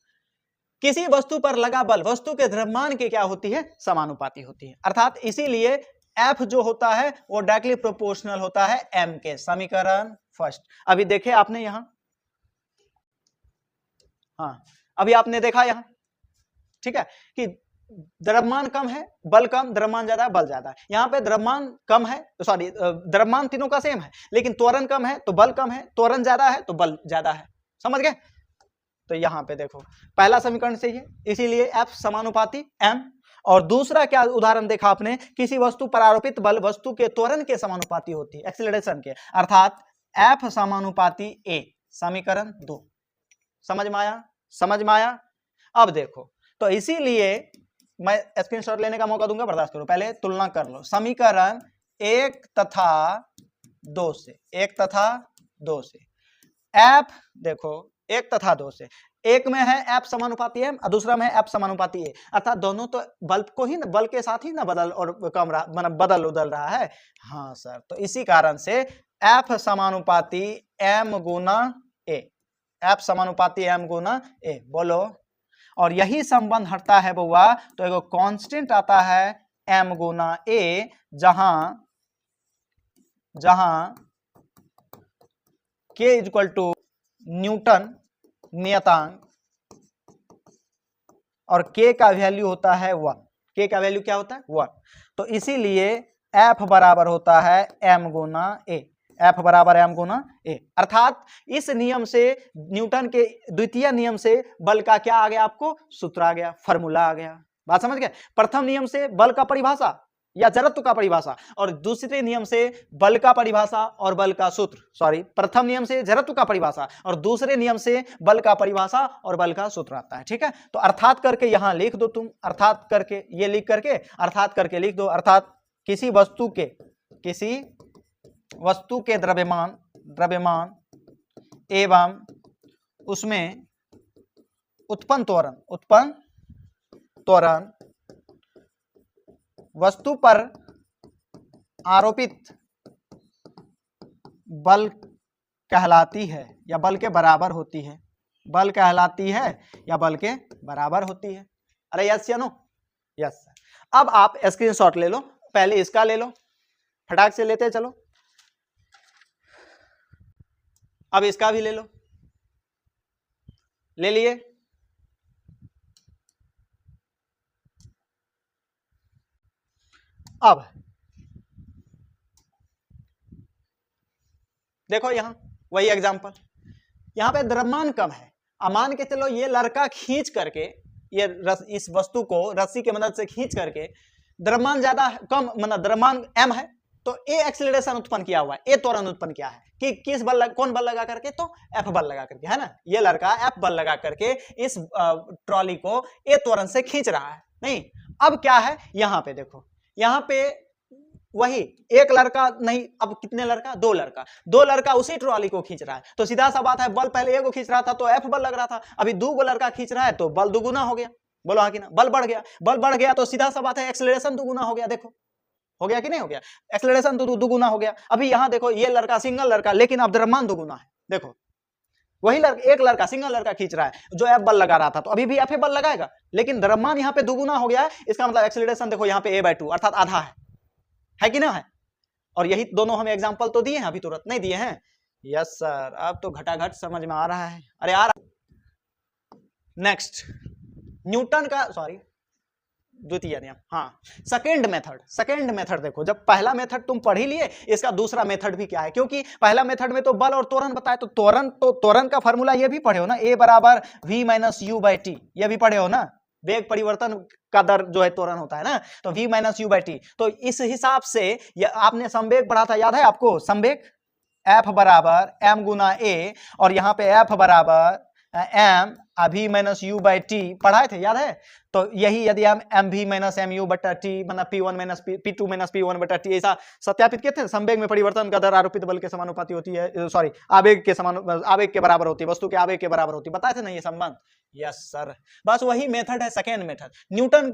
किसी वस्तु पर लगा बल वस्तु के द्रव्यमान के क्या होती है? समानुपाती होती है। अर्थात इसीलिए F जो होता है वो डायरेक्टली प्रोपोर्शनल होता है M के। समीकरण फर्स्ट अभी देखे आपने यहां, हाँ अभी आपने देखा यहां, ठीक है, कि द्रव्यमान कम है, बल कम, द्रव्यमान ज्यादा है, बल ज्यादा है। यहां पे द्रव्यमान कम है, सॉरी द्रव्यमान तीनों का सेम है, लेकिन त्वरण कम है तो बल कम है, त्वरण ज्यादा है तो बल ज्यादा है। समझ गए? तो यहां पे देखो पहला समीकरण सही है, इसीलिए F समानुपाती m। और दूसरा क्या उदाहरण देखा आपने, किसी वस्तु पर आरोपित बल वस्तु के त्वरण के समानुपाती होती है, एक्सीलरेशन के, अर्थात F समानुपाती a, समीकरण 2। समझ में आया? समझ में आया? अब देखो, तो इसीलिए मैं स्क्रीनशॉट लेने का मौका दूंगा, बर्दाश्त करो, पहले तुलना कर लो समीकरण 1 तथा 2 से, 1 तथा 2 से F देखो 1 तथा 2 से, एक में है F समानुपाती m और दूसरा में है F समानुपाती a, अर्थात दोनों तो बल को ही बल के साथ ही ना बदल और कम मतलब बदल उदल रहा है। हाँ सर, तो इसी कारण से F समानुपाती m गुना a, F समानुपाती m गुना a, बोलो। और यही संबंध हटता है बउआ तो एक कांस्टेंट आता है m गुना a, जहां k इक्वल टू न्यूटन नियतांक और k का वैल्यू होता है 1। k का वैल्यू क्या होता है? 1। तो इसीलिए F बराबर होता है m गुना a, F बराबर m गुना a, अर्थात इस नियम से, न्यूटन के द्वितीय नियम से बल का क्या आ गया, आपको सूत्र आ गया, फॉर्मूला आ गया। बात समझ गए? प्रथम नियम से बल का परिभाषा या जड़त्व का परिभाषा, और दूसरे नियम से बल का परिभाषा और बल का सूत्र, सॉरी, प्रथम नियम से जड़त्व का परिभाषा और दूसरे नियम से बल का परिभाषा और बल का सूत्र आता है। ठीक है, तो अर्थात करके यहां लिख दो तुम, अर्थात करके ये लिख करके अर्थात करके लिख दो, अर्थात किसी वस्तु के द्रव्यमान एवं उसमें उत्पन्न त्वरण वस्तु पर आरोपित बल कहलाती है या बल के बराबर होती है, बल कहलाती है या बल के बराबर होती है। अरे यस या नो? यस। अब आप स्क्रीनशॉट ले लो, पहले इसका ले लो, फटाक से लेते चलो, अब इसका भी ले लो, ले लिए। अब देखो यहां वही एग्जांपल, यहां पे द्रव्यमान कम है, मान के चलो ये लड़का खींच करके ये इस वस्तु को रस्सी की मदद से खींच करके, द्रव्यमान ज्यादा कम, मतलब द्रव्यमान m है, तो a एक्सीलरेशन उत्पन्न किया हुआ है, a त्वरण उत्पन्न किया है कि किस बल कौन बल लगा करके, तो F बल लगा करके, है ना, ये लड़का F बल लगा करके इस ट्रॉली को a त्वरण से खींच रहा है। नहीं, अब क्या है, यहां पे देखो, यहां पे वही एक लड़का नहीं, अब कितने लड़का, दो लड़का उसी ट्रॉली को खींच रहा है, तो सीधा सा बात है, बल पहले एक को खींच रहा था तो F बल लग रहा था, अभी दो लड़का खींच रहा है तो बल दुगुना हो गया। बोलो हाँ कि ना? बल बढ़ गया तो सीधा सा बात है एक्सेलरेशन दुगुना हो गया। देखो हो गया कि नहीं हो गया? एक्सेलरेशन तो दुगुना हो गया। अभी यहां देखो ये लड़का सिंगल लड़का, लेकिन अब द्रव्यमान दुगुना है। देखो वही लड़का, एक लड़का सिंगल लड़का खींच रहा है जो F बल लगा रहा था, तो अभी भी F बल लगाएगा, लेकिन द्रव्यमान यहाँ पे दुगुना हो गया है। इसका मतलब एक्सेलरेशन देखो यहाँ पे a/2 अर्थात आधा है कि ना है? और यही दोनों हमें एग्जांपल तो दिए हैं, अभी तुरंत नहीं दिए हैं। यस सर, अब तो घटाघट समझ में आ रहा है। अरे आ रहा। नेक्स्ट न्यूटन का, सॉरी द्वितीय नियम, हाँ सेकेंड मेथड देखो, जब पहला मेथड तुम पढ़ ही लिए, इसका दूसरा मेथड भी क्या है, क्योंकि पहला मेथड में तो बल और त्वरण बताए, तो त्वरण का फॉर्मूला ये भी पढ़े हो ना, a बराबर v minus u by T, ये भी पढ़े हो ना, वेग परिवर्तन का दर जो है त्वरण होता है ना, तो v minus u by T. तो इस हिसाब से आपने संवेग पढ़ा था, याद है आपको? संवेग F बराबर m गुना a, और यहाँ पे F बराबर m v minus u by T पढ़ाए थे, याद है? तो यही यदि हम M V minus M U बटा टी, मतलब P1 minus P2 minus P1 बटा टी, ऐसा सत्यापित किए थे। संवेग में परिवर्तन का दर आरोपित बल के समानुपाती होती है, सॉरी आवेग के बराबर होती है, वस्तु के आवेग के बराबर होती है, बताए थे ना ये संबंध? यस सर, बस वही मेथड है सेकेंड मेथड, न्यूटन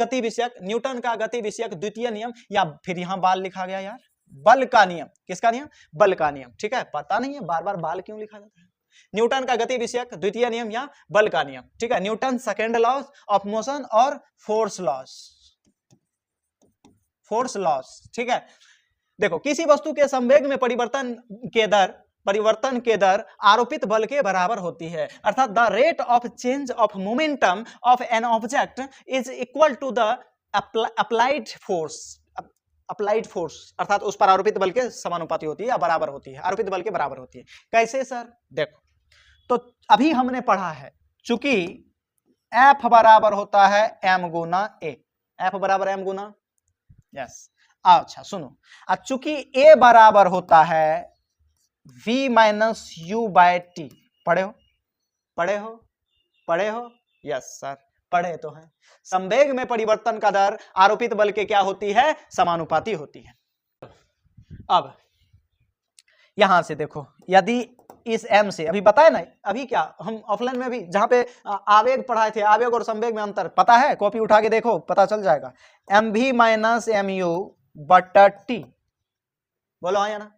का गति विषयक द्वितीय नियम, या फिर यहाँ बाल लिखा गया यार, बल का नियम। किसका नियम? बल का नियम। ठीक है, पता नहीं है बार बार बाल क्यों लिखा जाता है। न्यूटन का गति विषयक द्वितीय नियम या बल का नियम। ठीक है, Newton second law of motion और फोर्स लॉस। ठीक है, देखो किसी वस्तु के संवेग में परिवर्तन के दर आरोपित बल के बराबर होती है, अर्थात the rate of change of momentum of an object is equal to the applied force, अर्थात उस पर आरोपित बल के समानुपाती होती है या बराबर होती है, आरोपित बल के बराबर होती है। कैसे सर? देखो तो अभी हमने पढ़ा है चूंकि F बराबर होता है m गुना A, F बराबर m गुना, यस। अच्छा सुनो, चूंकि A बराबर होता है V minus U by T, पढ़े हो पढ़े हो पढ़े हो, यस सर पढ़े तो हैं। संवेग में परिवर्तन का दर आरोपित बल के क्या होती है, समानुपाती होती है। अब यहां से देखो, यदि इस m से अभी बताए ना, अभी क्या हम ऑफलाइन में भी जहां पे आवेग पढ़ाए थे, आवेग और संवेग में अंतर पता है, कॉपी उठा के देखो पता चल जाएगा। mv माइनस mu बटा t, बोलो हाँ या ना।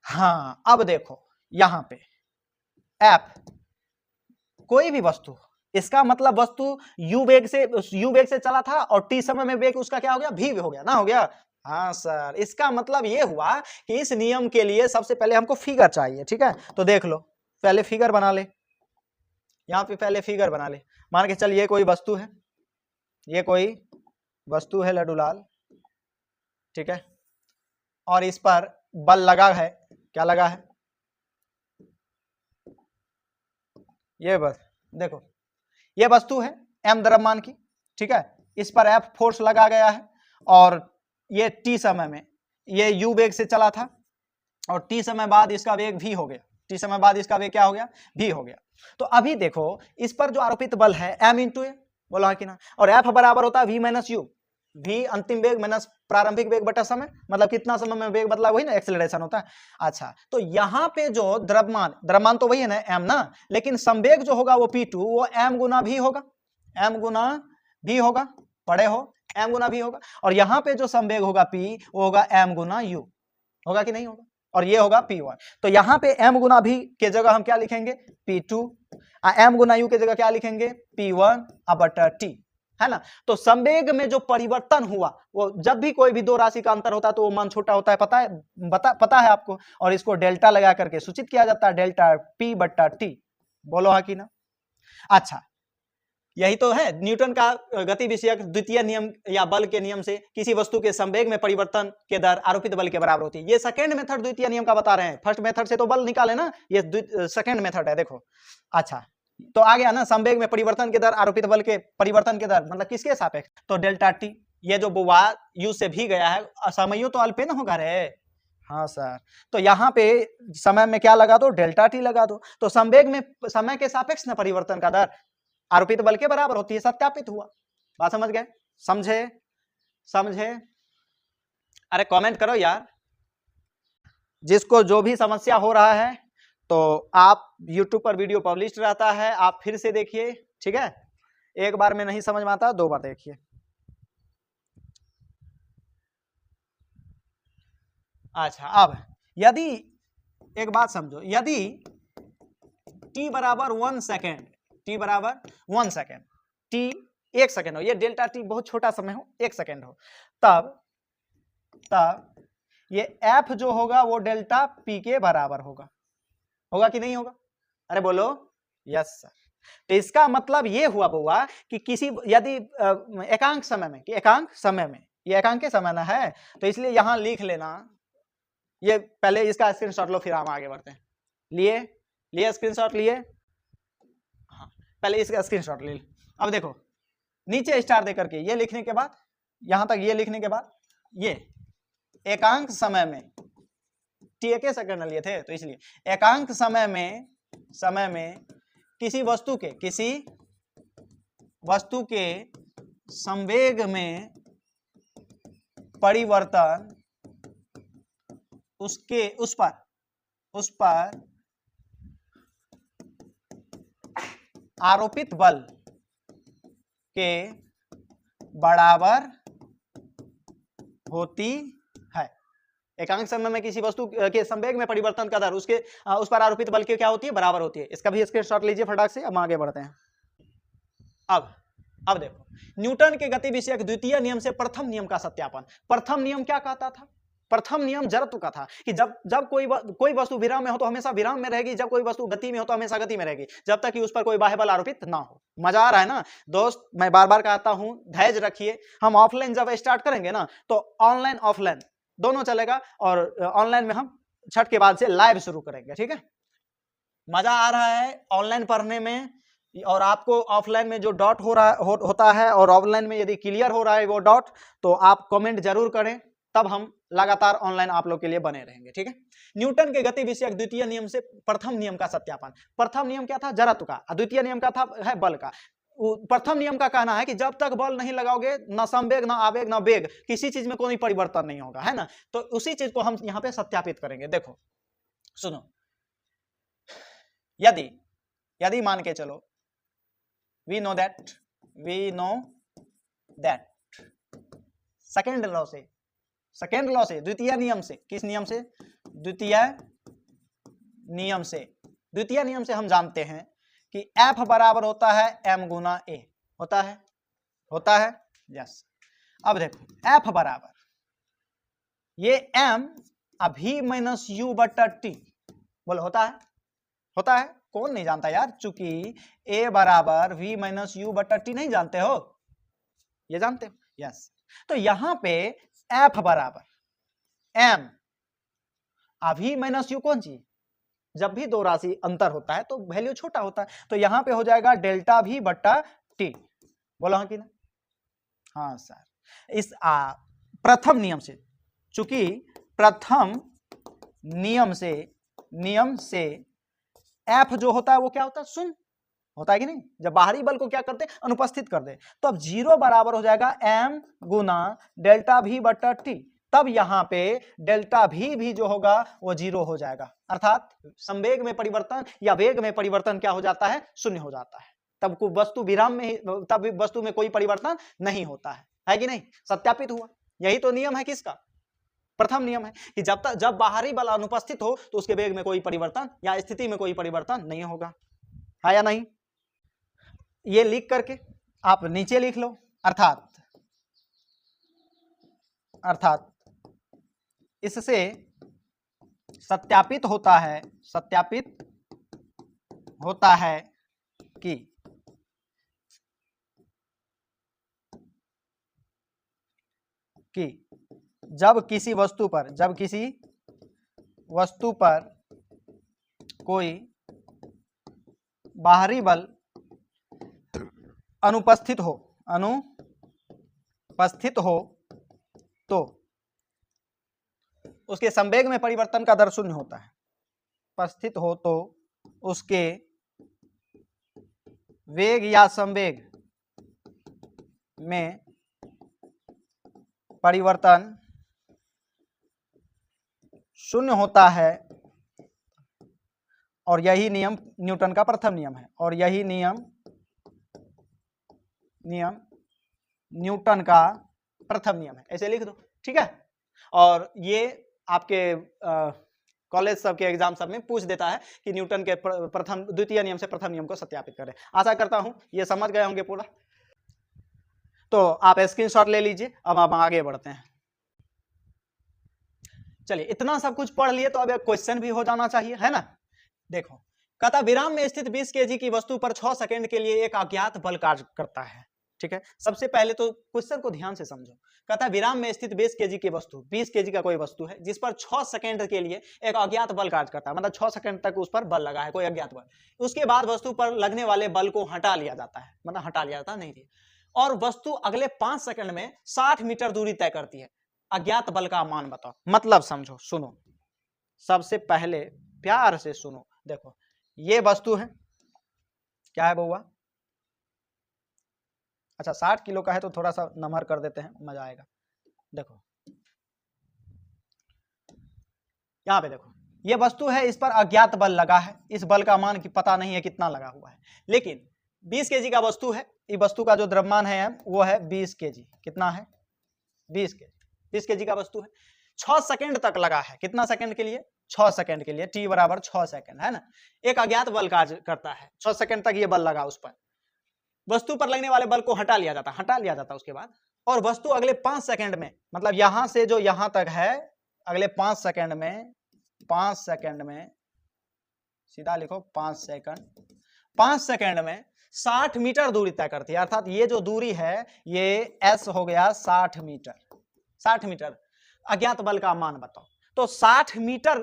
हाँ अब देखो यहां पे f कोई भी वस्तु, इसका मतलब वस्तु u वेग से चला था और t समय में वेग उसका क्या हो गया, v हो गया ना, हो गया। हाँ सर, इसका मतलब ये हुआ कि इस नियम के लिए सबसे पहले हमको फिगर चाहिए, ठीक है। तो देख लो, पहले फिगर बना ले, यहाँ पे पहले फिगर बना ले। मान के चल ये कोई वस्तु है, ये कोई वस्तु है लड्डूलाल, ठीक है, और इस पर बल लगा है, क्या लगा है, ये बस देखो, ये वस्तु है m द्रव्यमान की, ठीक है, इस पर F फोर्स लगा गया है और ये t समय में ये u वेग से चला था और t समय बाद इसका वेग v हो गया, t समय बाद इसका वेग क्या हो गया, v हो गया। तो अभी देखो इस पर जो आरोपित बल है m इंटू ए, बोला है कि ना, और F बराबर होता है v माइनस यू, v अंतिम वेग माइनस प्रारंभिक वेग बटा समय, मतलब कितना समय में वेग बदला, वही ना एक्सेलरेशन होता है। अच्छा तो यहाँ पे जो द्रव्यमान तो वही है ना m ना, लेकिन संवेग जो होगा वो p2, वो m गुना v होगा, m गुना v होगा, पढ़े हो, m गुना v होगा। और यहाँ पे जो संवेग होगा p, वो होगा m गुना u, होगा कि नहीं होगा, और ये होगा p1। तो यहाँ पे m गुना v के जगह हम क्या लिखेंगे, p2, m गुना u के जगह क्या लिखेंगे, p1 बटा t, है ना। तो संवेग में जो परिवर्तन हुआ, वो जब भी कोई भी दो राशि का अंतर होता है तो वो मान छोटा होता है, पता है आपको, और इसको डेल्टा लगा करके सूचित किया जाता है, डेल्टा p बटा t, बोलो हाँ कि ना। अच्छा यही तो है न्यूटन का गति विषयक द्वितीय नियम या बल के नियम से किसी वस्तु के संवेग में परिवर्तन के दर आरोपित बल के बराबर होती है। ये सेकंड मेथड द्वितीय नियम का बता रहे हैं, फर्स्ट मेथड से तो बल निकाले ना, ये सेकंड मेथड है, देखो। अच्छा तो आ गया ना, संवेग में परिवर्तन के दर आरोपित बल के परिवर्तन के दर मतलब किसके सापेक्ष, तो डेल्टा टी, ये जो बुआ यू से भी गया है, समयो तो अल्पे न होगा रे, हाँ सर। तो यहाँ पे समय में क्या लगा दो, डेल्टा टी लगा दो। तो संवेग में समय के सापेक्ष न परिवर्तन का दर आरोपित बल के बराबर होती है, सत्यापित हुआ, बात समझ गए, समझे। अरे कमेंट करो यार, जिसको जो भी समस्या हो रहा है तो आप YouTube पर वीडियो पब्लिश रहता है, आप फिर से देखिए, ठीक है, एक बार में नहीं समझ में आता, दो बार देखिए। अच्छा अब यदि एक बात समझो, यदि t बराबर 1 सेकेंड, t बराबर 1 सेकेंड, t 1 सेकेंड हो, ये डेल्टा t बहुत छोटा समय हो, 1 सेकेंड हो, तब ये f जो होगा वो डेल्टा p के बराबर होगा कि नहीं होगा, अरे बोलो यस सर। तो इसका मतलब ये हुआ बुआ कि किसी यदि एकांक समय में, ये एकांक के समय ना है, तो इसलिए यहां लिख लेना, ये पहले इसका स्क्रीनशॉट लो, फिर हम आगे बढ़ते हैं। लिए स्क्रीनशॉट लिए, हाँ पहले इसका स्क्रीनशॉट ले। अब देखो नीचे स्टार दे करके ये लिखने के बाद, यहां तक ये लिखने के बाद, ये एकांक समय में t एक सेकंड लिए थे, तो इसलिए एकांक समय में किसी वस्तु के संवेग में परिवर्तन उस पर आरोपित बल के बराबर होती है। एकांक समय में किसी वस्तु के संवेग में परिवर्तन का दर उस पर आरोपित बल के क्या होती है, बराबर होती है। इसका भी स्क्रीनशॉट लीजिए फटाक से, अब आगे बढ़ते हैं। अब देखो न्यूटन के गति विषयक द्वितीय नियम से प्रथम नियम का सत्यापन। प्रथम नियम क्या कहता था, प्रथम नियम जड़त्व का था कि जब कोई वस्तु विराम में हो तो हमेशा विराम में रहेगी, जब कोई वस्तु गति में हो तो हमेशा गति में रहेगी, जब तक कि उस पर कोई बाह्य बल आरोपित ना हो। मजा आ रहा है ना दोस्त, मैं बार बार कहता हूं धैर्य रखिए। हम ऑफलाइन जब स्टार्ट करेंगे ना तो ऑनलाइन ऑफलाइन दोनों चलेगा, और ऑनलाइन में हम छठ के बाद से लाइव शुरू करेंगे, ठीक है। मजा आ रहा है ऑनलाइन पढ़ने में, और आपको ऑफलाइन में जो डॉट हो रहा होता है और ऑफलाइन में यदि क्लियर हो रहा है वो डॉट, तो आप कमेंट जरूर करें, तब हम लगातार ऑनलाइन आप लोग के लिए बने रहेंगे। ठीक है, न्यूटन के गति विषयक द्वितीय नियम से प्रथम नियम का सत्यापन। प्रथम नियम क्या था? जड़त्व का। द्वितीय नियम का था है बल का। प्रथम नियम का कहना है कि जब तक बल नहीं लगाओगे, ना संवेग, ना आवेग, ना वेग, किसी चीज में कोई परिवर्तन नहीं होगा, है ना। तो उसी चीज को हम यहाँ पे सत्यापित करेंगे। देखो सुनो, यदि मान के चलो, we know that second law से द्वितीय नियम से, किस नियम से? द्वितीय नियम से हम जानते हैं कि F बराबर होता है m गुना a। होता है यस। अब देखो F बराबर ये m अभी माइनस u बटा t, बोलो होता है। कौन नहीं जानता यार? चूंकि a बराबर v माइनस u बटा t नहीं जानते हो, ये जानते हो यस। तो यहां पे F बराबर m अभी माइनस u कौन चीज? जब भी दो राशि अंतर होता है तो वैल्यू छोटा होता है, तो यहां पे हो जाएगा डेल्टा v बटा t। बोला हाँ कि ना? हाँ सर। इस प्रथम नियम से, चूंकि प्रथम नियम से F जो होता है वो क्या होता है? शून्य होता है कि नहीं? जब बाहरी बल को क्या करते हैं? अनुपस्थित कर दे, तो अब 0 बराबर हो जाएगा m गुना डेल्टा v बटा t। तब यहाँ पे डेल्टा v जो होगा वो 0 हो जाएगा, अर्थात संवेग में परिवर्तन या वेग में परिवर्तन क्या हो जाता है? शून्य हो जाता है। तब वस्तु विराम में, तब वस्तु में कोई परिवर्तन नहीं होता है कि नहीं? सत्यापित हुआ। यही तो नियम है किसका? प्रथम नियम है कि जब बाहरी बल अनुपस्थित हो तो उसके वेग में कोई परिवर्तन या स्थिति में कोई परिवर्तन नहीं होगा, है या नहीं? ये लिख करके आप नीचे लिख लो, अर्थात इससे सत्यापित होता है कि जब किसी वस्तु पर कोई बाहरी बल अनुपस्थित हो तो उसके संवेग में परिवर्तन का दर शून्य होता है। उपस्थित हो तो उसके वेग या संवेग में परिवर्तन शून्य होता है, और यही नियम न्यूटन का प्रथम नियम है, और यही नियम न्यूटन का प्रथम नियम है। ऐसे लिख दो, ठीक है। और ये आपके कॉलेज सब के एग्जाम सब में पूछ देता है कि न्यूटन के द्वितीय नियम से प्रथम नियम को सत्यापित करें। आशा करता हूं ये समझ गए होंगे पूरा। तो आप स्क्रीनशॉट ले लीजिए। अब हम आगे बढ़ते हैं। चलिए, इतना सब कुछ पढ़ लिए तो अब एक क्वेश्चन भी हो जाना चाहिए, है ना। देखो, कहता विराम में स्थित 20 केजी की वस्तु पर 6 सेकंड के लिए एक अज्ञात बल कार्य करता है। ठीक है, सबसे पहले तो क्वेश्चन को ध्यान से समझो। कहता विराम में स्थित 20 केजी की वस्तु, 20 केजी का कोई वस्तु है जिस पर 6 सेकंड के लिए एक अज्ञात बल कार्य करता है, मतलब 6 सेकंड तक उस पर बल लगा है, कोई अज्ञात बल। उसके बाद वस्तु पर लगने वाले बल को हटा लिया जाता है, मतलब हटा लिया जाता नहीं, और वस्तु अगले 5 सेकंड में 60 मीटर दूरी तय करती है। अज्ञात बल का मान बताओ। मतलब समझो, सुनो, सबसे पहले प्यार से सुनो। देखो, ये वस्तु है, क्या है बउआ? अच्छा, 60 किलो का है तो थोड़ा सा नमहर कर देते हैं, मजा आएगा। देखो यहाँ पे देखो, ये वस्तु है, इस पर अज्ञात बल लगा है। इस बल का मान की पता नहीं है कितना लगा हुआ है, लेकिन 20 केजी का वस्तु है। इस वस्तु का जो द्रव्यमान है वो है 20 केजी। कितना है? 20 केजी। 20 केजी का वस्तु है, 6 सेकंड तक लगा है। कितना सेकंड के लिए? 6 सेकंड के लिए। t बराबर 6 सेकंड, है ना। एक अज्ञात बल कार्य करता है, 6 सेकंड तक ये बल लगा उस पर। वस्तु पर लगने वाले बल को हटा लिया जाता उसके बाद, और वस्तु अगले 5 सेकंड में, मतलब यहां से जो यहां तक है, अगले 5 सेकंड में सीधा लिखो 5 सेकंड में 60 मीटर दूरी तय करती है। अर्थात ये जो दूरी है ये s हो गया 60 मीटर। 60 मीटर। अज्ञात बल का मान बताओ। तो 60 मीटर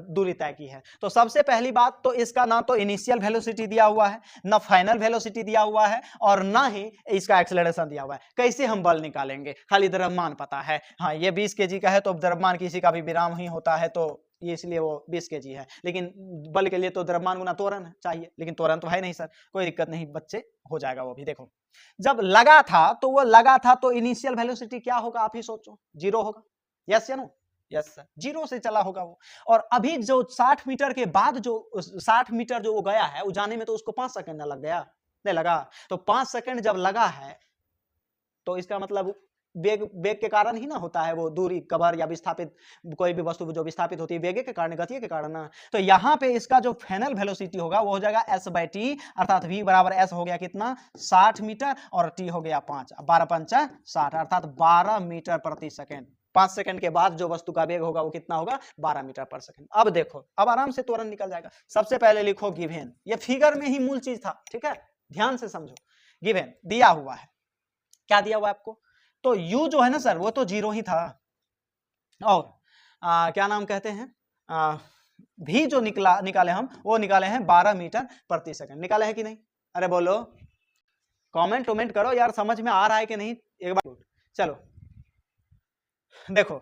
दूरी तय की है। तो सबसे पहली बात तो इसका ना तो इनिशियल वेलोसिटी दिया हुआ है, ना फाइनल वेलोसिटी दिया हुआ है, और ना ही इसका एक्सेलरेशन दिया हुआ है। कैसे हम बल निकालेंगे? खाली द्रव्यमान पता है, हाँ ये 20 kg का है तो द्रव्यमान किसी का भी विराम ही होता है, तो ये इसलिए वो 20 kg है। लेकिन बल के लिए तो द्रव्यमान गुना त्वरण चाहिए, लेकिन त्वरण तो है नहीं सर। कोई दिक्कत नहीं बच्चे, हो जाएगा वो भी। देखो जब लगा था तो वो लगा था तो इनिशियल वेलोसिटी क्या होगा आप ही सोचो, 0 होगा। यस या नो? यस सर, 0 से चला होगा वो। और अभी जो 60 मीटर के बाद जो 60 मीटर जो वो गया है, वो जाने में तो उसको 5 सेकंड लग गया, नहीं लगा? तो 5 सेकंड जब लगा है तो इसका मतलब वेग के कारण ही ना होता है वो दूरी कवर या विस्थापित, कोई भी वस्तु जो विस्थापित होती है वेग के कारण, गति के कारण ना। तो यहाँ पे इसका जो फाइनल वेलोसिटी होगा वो हो जाएगा s/t, अर्थात v बराबर s हो गया कितना 60 मीटर और t हो गया 5, 12 पंचा 60, अर्थात 12 मीटर प्रति सेकंड। 5 सेकंड के बाद जो वस्तु का वेग होगा वो कितना होगा 12 मीटर पर सेकंड। अब देखो, अब आराम से त्वरण निकल जाएगा। सबसे पहले लिखो गिवन, ये फिगर में ही मूल चीज था, ठीक है, ध्यान से समझो। गिवन दिया हुआ है, क्या दिया हुआ है आपको? तो u जो है ना सर वो तो 0 ही था, और क्या नाम कहते हैं, v जो निकाले हम वो निकाले हैं 12 मीटर प्रति सेकंड। निकाले हैं कि नहीं? अरे बोलो, कमेंट करो यार, समझ में आ रहा है कि नहीं एक बार। चलो देखो,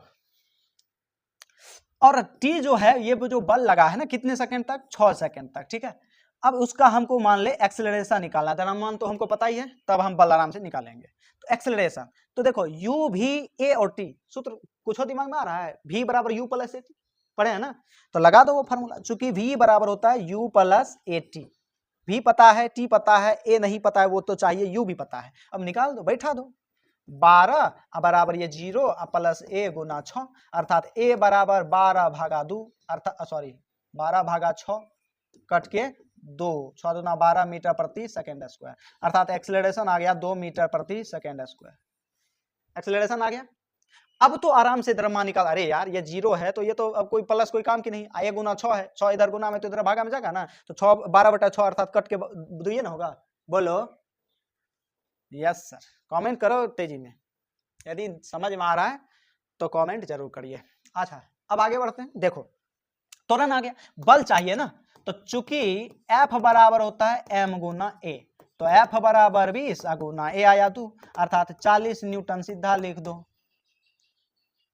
और t जो है ये जो बल लगा है ना कितने सेकंड तक? 6 सेकंड तक, ठीक है। अब उसका हमको मान ले एक्सेलरेशन निकालना है, द्रव्यमान तो हमको पता ही है, तब हम बल आराम से निकालेंगे। तो एक्सेलरेशन, तो देखो u v a और t, सूत्र कुछ दिमाग में आ रहा है? v बराबर u प्लस a t, पढ़े हैं ना? तो लगा दो वो फॉर्मूला, चूंकि v बराबर होता है u plus a t। v पता है, t पता है, a नहीं पता है, वो तो चाहिए u भी पता है। अब निकाल दो, बैठा दो। 12 बराबर ये 0 प्लस a गुना 6, अर्थात a बराबर 12 भागा 2, अर्थात 12 भागा 6 कट के 2, 6 दूना 12 मीटर प्रति सेकंड स्क्वायर, अर्थात एक्सेलरेशन आ गया 2 मीटर प्रति सेकंड स्क्वायर। एक्सेलरेशन आ गया। अब तो आराम से द्रव्यमान निकाल। अरे यार ये 0 है तो ये तो अब कोई प्लस कोई काम की नहीं, a गुना 6 है, 6 इधर गुना में तो इधर भागा में जाएगा ना, तो 6 12/6 अर्थात कट के 2 ये ना होगा। बोलो यस सर, कमेंट करो तेजी में, यदि समझ में आ रहा है तो कमेंट जरूर करिए। अच्छा अब आगे बढ़ते हैं। देखो त्वरण आ गया, बल चाहिए ना, तो चूंकि F बराबर होता है m गुना a, तो F बराबर 20 गुना a आया 2, अर्थात 40 न्यूटन सीधा लिख दो।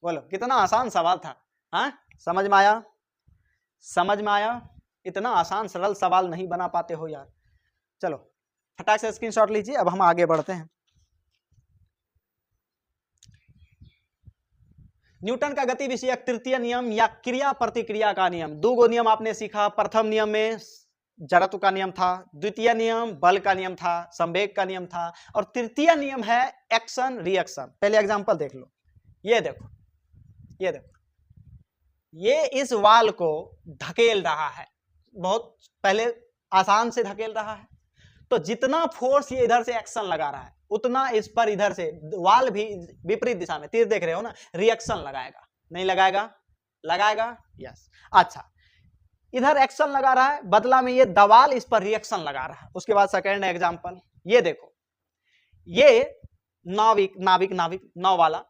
बोलो कितना आसान सवाल था, हाँ समझ में आया? समझ में आया? इतना आसान सरल सवाल नहीं बना पाते हो यार। चलो फटाक से स्क्रीनशॉट लीजिए, अब हम आगे बढ़ते हैं। न्यूटन का गति विषयक तृतीय नियम या क्रिया प्रतिक्रिया का नियम, 2 गो नियम आपने सीखा। प्रथम नियम में जड़त्व का नियम था, द्वितीय नियम बल का नियम था, संवेग का नियम था, और तृतीय नियम है एक्शन रिएक्शन। पहले एग्जांपल देख लो, ये देखो, ये देखो, ये इस वाल को धकेल रहा है, बहुत पहले आसान से धकेल रहा है, तो जितना फोर्स ये इधर से एक्शन लगा रहा है उतना इस पर इधर से वाल भी विपरीत दिशा में, तीर देख रहे हो ना, रिएक्शन लगाएगा, नहीं लगाएगा? लगाएगा, यस। अच्छा इधर एक्शन लगा रहा है, बदला में ये दवाल इस पर रिएक्शन लगा रहा है। उसके बाद सेकंड एग्जांपल, ये देखो, ये नाव वाला,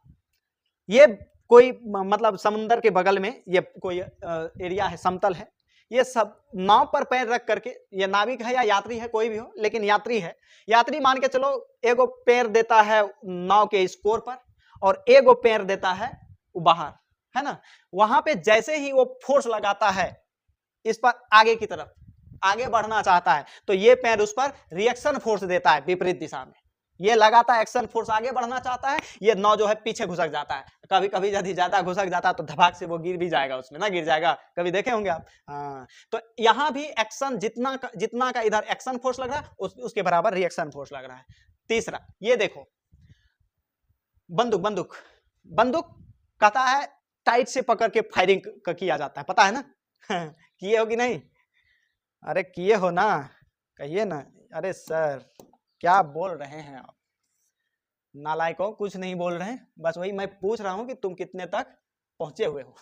ये कोई मतलब समुद्र के बगल में ये कोई एरिया है, समतल है, ये सब नाव पर पैर रख करके, ये नाविक है या यात्री है कोई भी हो, लेकिन यात्री है, यात्री मान के चलो, एगो पैर देता है नाव के स्कोर पर और एगो पैर देता है बाहर, है ना। वहां पे जैसे ही वो फोर्स लगाता है इस पर आगे की तरफ, आगे बढ़ना चाहता है, तो ये पैर उस पर रिएक्शन फोर्स देता है विपरीत दिशा में। ये लगाता है एक्शन फोर्स, आगे बढ़ना चाहता है, ये नाव जो है पीछे घुसक जाता है। कभी कभी यदि ज्यादा घुसक जाता है तो धपाक से वो गिर भी जाएगा उसमें, ना गिर जाएगा, कभी देखे होंगे आप। हाँ, तो यहां भी एक्शन जितना का इधर एक्शन फोर्स लग रहा है उसके बराबर रिएक्शन फोर्स लग रहा है। तीसरा ये देखो, बंदूक कहता है टाइट से पकड़ के फायरिंग किया जाता है, पता है ना? किए हो कि नहीं? अरे किए हो ना, कहिए ना। अरे सर क्या बोल रहे हैं आप, नालायकों, कुछ नहीं बोल रहे हैं, बस वही मैं पूछ रहा हूं कि तुम कितने तक पहुंचे हुए हो।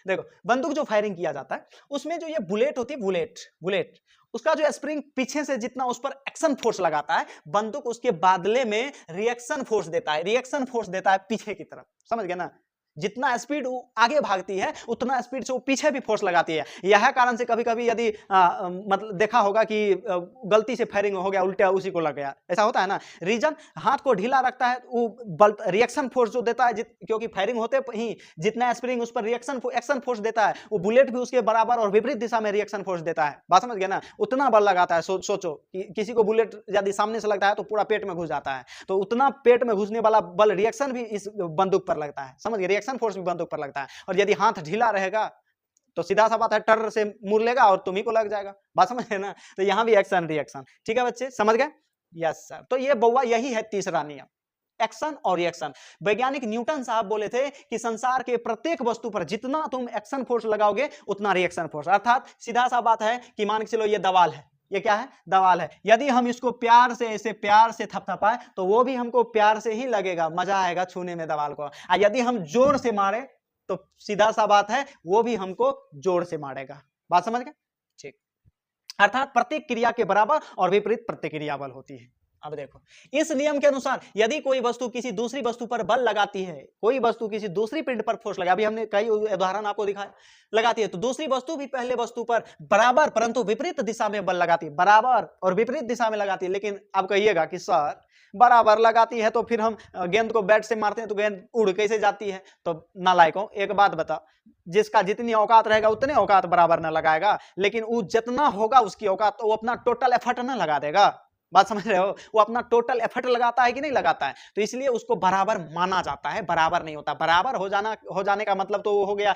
देखो बंदूक जो फायरिंग किया जाता है उसमें जो ये बुलेट होती है, बुलेट उसका जो स्प्रिंग पीछे से जितना उस पर एक्शन फोर्स लगाता है, बंदूक उसके बदले में रिएक्शन फोर्स देता है, पीछे की तरफ, समझ गए ना? जितना स्पीड आगे भागती है उतना स्पीड से वो पीछे भी फोर्स लगाती है। यह कारण से कभी कभी यदि मतलब देखा होगा कि गलती से फायरिंग हो गया, उल्टा उसी को लग गया, ऐसा होता है ना। रीजन हाथ को ढीला रखता है, वो रिएक्शन फोर्स जो देता है, क्योंकि फायरिंग होते ही जितना स्प्रिंग उस पर रिएक्शन एक्शन फोर्स देता है, वो बुलेट भी उसके बराबर और विपरीत दिशा में रिएक्शन फोर्स देता है। बात समझ गए ना, उतना बल लगाता है। सोचो कि किसी को बुलेट यदि सामने से लगता है तो पूरा पेट में घुस जाता है, तो उतना पेट में घुसने वाला बल रिएक्शन भी इस बंदूक पर लगता है, समझ गए, रिएक्शन फोर्स भी बंदूक पर लगता है। और यदि हाथ ढीला रहेगा तो सीधा सा बात है, टर से मुड़ लेगा और तुम्ही को लग जाएगा। बात समझ गए ना, तो यहां भी एक्शन रिएक्शन। ठीक है बच्चे, समझ गए? Yes sir. तो ये बउआ यही है तीसरा नियम, एक्शन और रिएक्शन। वैज्ञानिक न्यूटन साहब बोले थे कि संसार के प्रत्येक वस्तु पर जितना तुम एक्शन फोर्स लगाओगे उतना रिएक्शन फोर्स। अर्थात सीधा सा बात है कि मान के चलो ये दवाल है, ये क्या है? दवाल है। यदि हम इसको प्यार से ऐसे प्यार से थपथपाए तो वो भी हमको प्यार से ही लगेगा, मजा आएगा छूने में दवाल को। और यदि हम जोर से मारे तो सीधा सा बात है वो भी हमको जोर से मारेगा। बात समझ गए? ठीक। अर्थात प्रत्येक क्रिया के बराबर और विपरीत प्रतिक्रिया बल होती है। अब देखो, इस नियम के अनुसार यदि कोई वस्तु किसी दूसरी वस्तु पर बल लगाती है, कोई वस्तु किसी दूसरी पिंड पर फोर्स लगा, अभी हमने कई उदाहरण आपको दिखाया, लगाती है, तो दूसरी वस्तु भी पहले वस्तु पर बराबर परंतु विपरीत दिशा में बल लगाती है, बराबर और विपरीत दिशा में लगाती है। लेकिन आप कहिएगा कि सर बराबर लगाती है तो फिर हम गेंद को बैट से मारते हैं तो गेंद उड़ कैसे जाती है? तो नालायकों, एक बात बता, जिसका जितनी औकात रहेगा उतने औकात बराबर न लगाएगा, लेकिन वो जितना होगा उसकी औकात, तो वो अपना टोटल एफर्ट न लगा देगा। बात समझ रहे हो? वो अपना टोटल एफर्ट लगाता है कि नहीं लगाता है, तो इसलिए उसको बराबर माना जाता है। बराबर नहीं होता, बराबर हो जाने का मतलब तो हो गया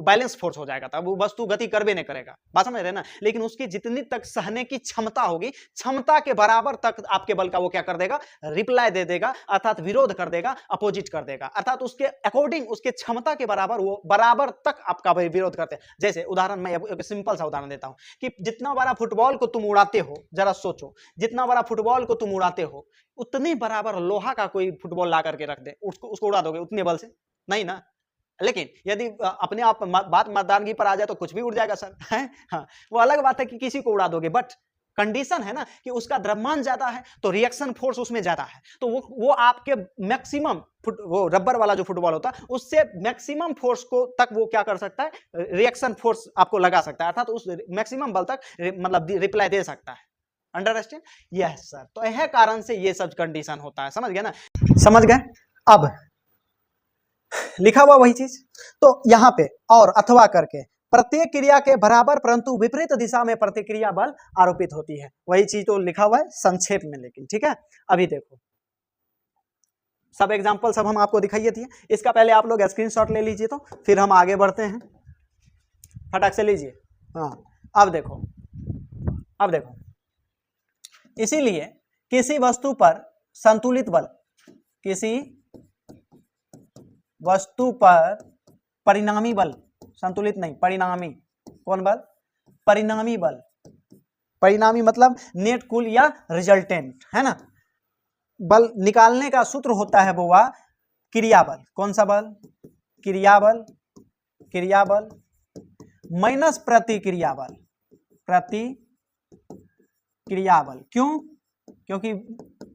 बैलेंस फोर्स हो जाएगा, तब वो वस्तु गति करबे नहीं करेगा। बात समझ रहे ना? लेकिन उसकी जितनी तक सहने की क्षमता होगी, क्षमता के बराबर तक आपके बल का वो क्या कर देगा? रिप्लाई दे देगा, अर्थात विरोध कर देगा, अपोजिट कर देगा, अर्थात उसके अकॉर्डिंग, उसके क्षमता के बराबर वो बराबर तक आपका विरोध करते हैं। जैसे उदाहरण, मैं एक सिंपल सा उदाहरण देता हूं कि जितना बड़ा फुटबॉल को तुम उड़ाते हो, जरा सोचो, जितना बड़ा फुटबॉल को तुम उड़ाते हो उतने बराबर लोहा का कोई फुटबॉल ला करके रख दे, उसको उड़ा दोगे उतने बल से? नहीं ना। लेकिन यदि अपने आप बात मर्दानगी पर आ जाए तो कुछ भी उड़ जाएगा सर, है? हाँ, वो अलग बात है कि किसी को उड़ा दोगे, बट कंडीशन है ना कि उसका द्रव्यमान ज्यादा है तो रिएक्शन फोर्स उसमें ज्यादा है, तो वो आपके मैक्सिमम वो रबर वाला जो फुटबॉल होता है उससे मैक्सिमम फोर्स को तक वो क्या कर सकता है? रिएक्शन फोर्स आपको लगा सकता है, अर्थात उस मैक्सिमम बल तक मतलब रिप्लाई दे सकता है। अंडरस्टैंड? Yes sir. तो यह कारण से ये सब कंडीशन होता है, समझ गए ना? समझ गए? अब लिखा हुआ वही चीज, तो यहां पे और अथवा करके प्रत्येक क्रिया के बराबर परंतु विपरीत दिशा में प्रतिक्रिया बल आरोपित होती है, वही चीज तो लिखा हुआ है संक्षेप में। लेकिन ठीक है, अभी देखो सब एग्जांपल सब हम आपको दिखाइए दिए, इसका पहले आप लोग स्क्रीनशॉट ले लीजिए, तो फिर हम आगे बढ़ते हैं, फटाक से लीजिए। हाँ, अब देखो इसीलिए किसी वस्तु पर संतुलित बल, किसी वस्तु पर परिणामी बल, संतुलित नहीं परिणामी, कौन बल? परिणामी बल। परिणामी मतलब नेट कुल या रिजल्टेंट, है ना? बल निकालने का सूत्र होता है बुआ क्रियाबल। कौन सा बल? क्रियाबल। क्रियाबल माइनस प्रतिक्रिया बल। प्रतिक्रिया बल क्यों? क्योंकि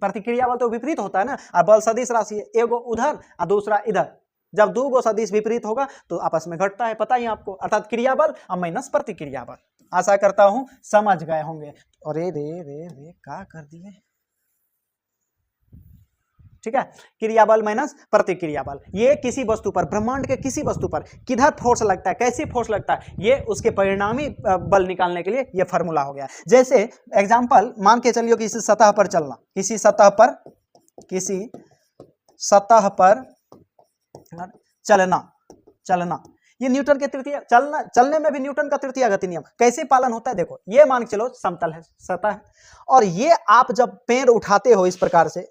प्रतिक्रिया बल तो विपरीत होता है ना, और बल सदिश राशि है, एगो उधर और दूसरा इधर, जब दो गो सदिश विपरीत होगा तो आपस में घटता है, पता ही आपको, अर्थात क्रियाबल और माइनस प्रतिक्रिया बल। आशा करता हूं समझ गए होंगे। अरे रे रे रे क्या कर दिए? ठीक है, क्रियाबल माइनस प्रतिक्रिया बल, ये किसी वस्तु पर, ब्रह्मांड के किसी वस्तु पर किधर फोर्स लगता है, कैसे फोर्स लगता है, ये उसके परिणामी बल निकालने के लिए ये फार्मूला हो गया। जैसे एग्जांपल मान के चलिए किसी सतह पर चलना, किसी सतह पर चलना, ये न्यूटन के तृतीय, चलने में भी न्यूटन का तृतीय गति नियम कैसे पालन होता है? देखो, ये मान के चलो समतल है, सतह है, और ये आप जब पैर उठाते हो इस प्रकार से,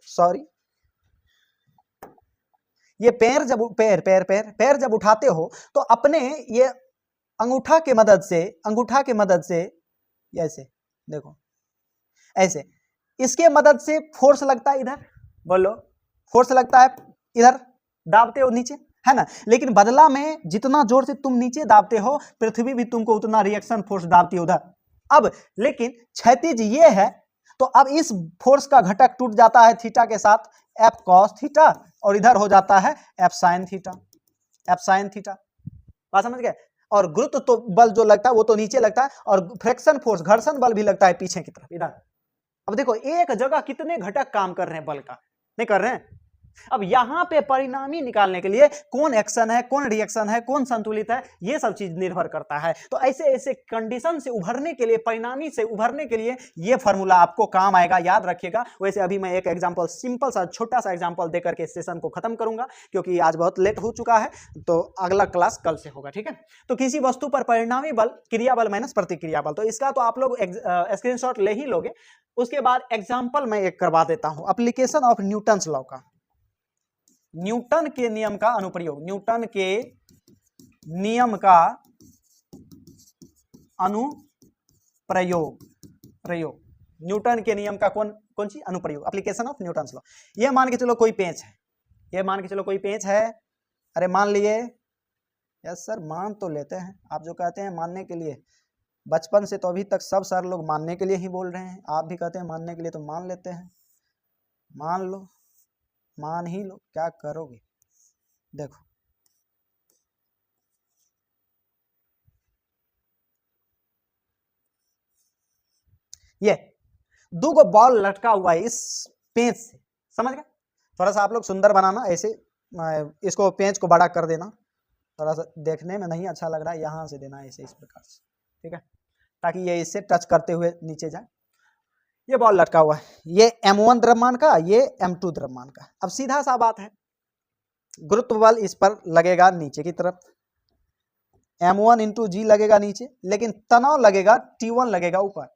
ये पैर जब उठाते हो तो अपने ये अंगूठा के मदद से ऐसे देखो, ऐसे इसके मदद से फोर्स लगता है इधर, बोलो फोर्स लगता है इधर, दाबते हो नीचे, है ना? लेकिन बदला में जितना जोर से तुम नीचे दाबते हो पृथ्वी भी तुमको उतना रिएक्शन फोर्स दाबती है उधर। अब लेकिन क्षैतिज ये है, तो अब इस फोर्स का घटक टूट जाता है थीटा के साथ, एफ कॉस थीटा, और इधर हो जाता है F sine theta. F sine theta, बात समझ गए। और गुरुत्व तो बल जो लगता है वो तो नीचे लगता है, और फ्रिक्शन फोर्स घर्षण बल भी लगता है पीछे की तरफ इधर। अब देखो एक जगह कितने घटक काम कर रहे हैं बल का, नहीं कर रहे हैं। अब यहां पे परिणामी निकालने के लिए कौन एक्शन है, कौन रिएक्शन है, कौन संतुलित है, ये सब चीज निर्भर करता है। तो ऐसे ऐसे कंडीशन से उभरने के लिए, परिणामी से उभरने के लिए ये फॉर्मूला आपको काम आएगा, याद रखिएगा। वैसे अभी मैं एक एग्जांपल, सिंपल सा छोटा सा एग्जांपल देकर के सेशन को खत्म करूंगा, क्योंकि आज बहुत लेट हो चुका है, तो अगला क्लास कल से होगा, ठीक है। तो किसी वस्तु पर परिणामी बल क्रिया बल माइनस प्रतिक्रिया बल, तो इसका तो आप लोग स्क्रीनशॉट ले ही लोगे। उसके बाद एग्जाम्पल मैं एक करवा देता हूं, एप्लीकेशन ऑफ न्यूटन्स लॉ का, न्यूटन के नियम का अनुप्रयोग, न्यूटन के नियम का अनुप्रयोग, प्रयोग, न्यूटन के नियम का कौन सी अनुप्रयोग, एप्लीकेशन ऑफ न्यूटन्स लॉ। ये मान के चलो कोई पेंच है, ये मान के चलो कोई पेंच है, अरे मान लिए, यस सर मान तो लेते हैं, आप जो कहते हैं मानने के लिए, बचपन से तो अभी तक सब सर लोग मानने के लिए ही बोल रहे हैं, आप भी कहते हैं मानने के लिए, तो मान लेते हैं, मान लो, मान ही लो, क्या करोगे। देखो ये दो गो बॉल लटका हुआ है इस पेंच से, समझ गए। थोड़ा सा आप लोग सुंदर बनाना, ऐसे इसको पेंच को बड़ा कर देना, थोड़ा सा देखने में नहीं अच्छा लग रहा है, यहां से देना ऐसे, इस प्रकार से, ठीक है, ताकि ये इससे टच करते हुए नीचे जाए। ये बॉल लटका हुआ है, ये m1 द्रव्यमान का, ये m2 द्रव्यमान का। अब सीधा सा बात है, गुरुत्व बल इस पर लगेगा नीचे की तरफ, m1 इंटू जी लगेगा नीचे, लेकिन तनाव लगेगा T1 लगेगा ऊपर,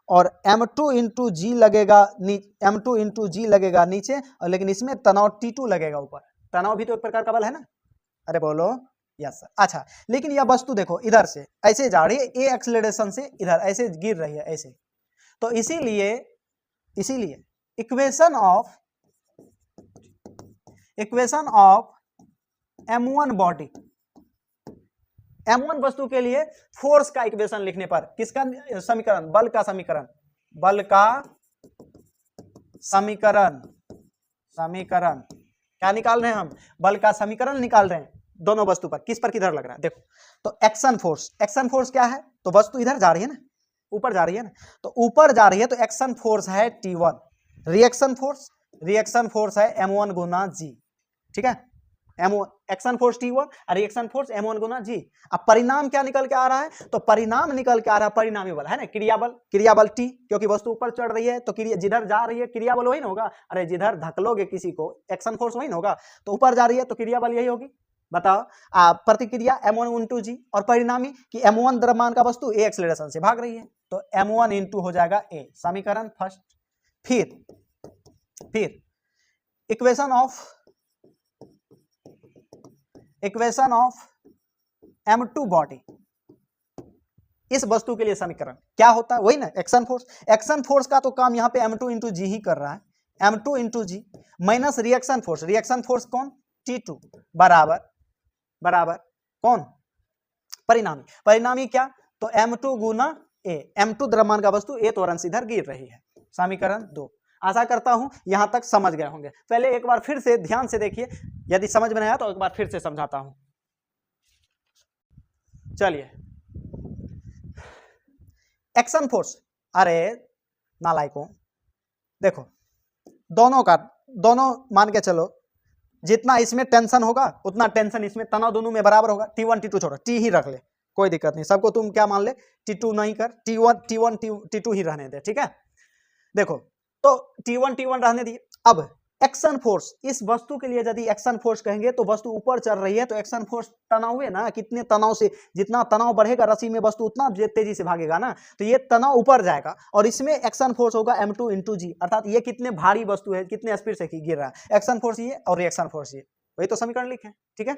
और m2 इंटू जी लगेगा m2 इंटू जी लगेगा नीचे, और लेकिन इसमें तनाव T2 लगेगा ऊपर। तनाव भी तो एक प्रकार का बल है ना, अरे बोलो यस सर। अच्छा, लेकिन यह वस्तु देखो इधर से ऐसे जा रही है, ए एक्सेलरेशन से इधर ऐसे गिर रही है ऐसे, तो इसीलिए equation of m1 body, m1 वस्तु के लिए फोर्स का इक्वेशन लिखने पर, किसका समीकरण, बल का समीकरण, बल का समीकरण क्या निकाल रहे हैं हम, बल का समीकरण निकाल रहे हैं दोनों वस्तु पर, किस पर किधर लग रहा है। देखो तो एक्शन फोर्स क्या है, तो वस्तु इधर जा रही है ना, ऊपर जा रही है ना, तो ऊपर जा रही है, तो एक्शन फोर्स है T1, रिएक्शन फोर्स है m1 गुना जी, ठीक है, एक्शन फोर्स T1 और रिएक्शन फोर्स m1 गुना जी। अब परिणाम क्या निकल के आ रहा है, तो परिणाम निकल के आ रहा है परिणामी बल है ना, क्रियाबल T, क्योंकि वस्तु ऊपर चढ़ रही है, तो जिधर जा रही है क्रियाबल वही ना होगा, अरे जिधर धकलोगे किसी को एक्शन फोर्स वही ना होगा, तो ऊपर जा रही है तो क्रियाबल यही होगी। बताओ प्रतिक्रिया m1 इंटू जी, और परिणामी कि m1 द्रव्यमान का वस्तु a एक्सेलरेशन से भाग रही है, तो m1 इंटू हो जाएगा a, समीकरण फर्स्ट। फिर इक्वेशन ऑफ m2 बॉडी, इस वस्तु के लिए समीकरण क्या होता है, वही ना एक्शन फोर्स का तो काम यहाँ पे m2 इंटू जी ही कर रहा है, m2 इंटू जी माइनस रिएक्शन फोर्स कौन, T2 बराबर कौन, परिणामी क्या, तो m2 गुना a, m2 द्रव्यमान का वस्तु a त्वरण से इधर गिर रही है, समीकरण 2। आशा करता हूं यहां तक समझ गए होंगे। पहले एक बार फिर से ध्यान से देखिए, यदि समझ में नहीं आया तो एक बार फिर से समझाता हूं। चलिए, एक्शन फोर्स, अरे नालायकों, देखो दोनों मान के चलो, जितना इसमें टेंशन होगा उतना टेंशन इसमें, तनाव दोनों में बराबर होगा। T1 T2 छोड़ो, T ही रख ले, कोई दिक्कत नहीं, सबको तुम क्या मान ले, T2 नहीं कर, T1 T2 ही रहने दे, ठीक है। देखो तो T1 रहने दिए। अब एक्शन फोर्स, इस वस्तु के लिए यदि एक्शन फोर्स कहेंगे तो वस्तु ऊपर चल रही है, तो एक्शन फोर्स तनाव है ना, कितने तनाव से, जितना तनाव बढ़ेगा रस्सी में वस्तु उतना तेजी से भागेगा ना, तो ये तनाव ऊपर जाएगा, और इसमें एक्शन फोर्स होगा m2 इंटू जी, अर्थात ये कितने भारी वस्तु है, कितने स्पीड से गिर रहा है, एक्शन फोर्स ये और रिएक्शन फोर्स ये, वही तो समीकरण लिखे, ठीक है।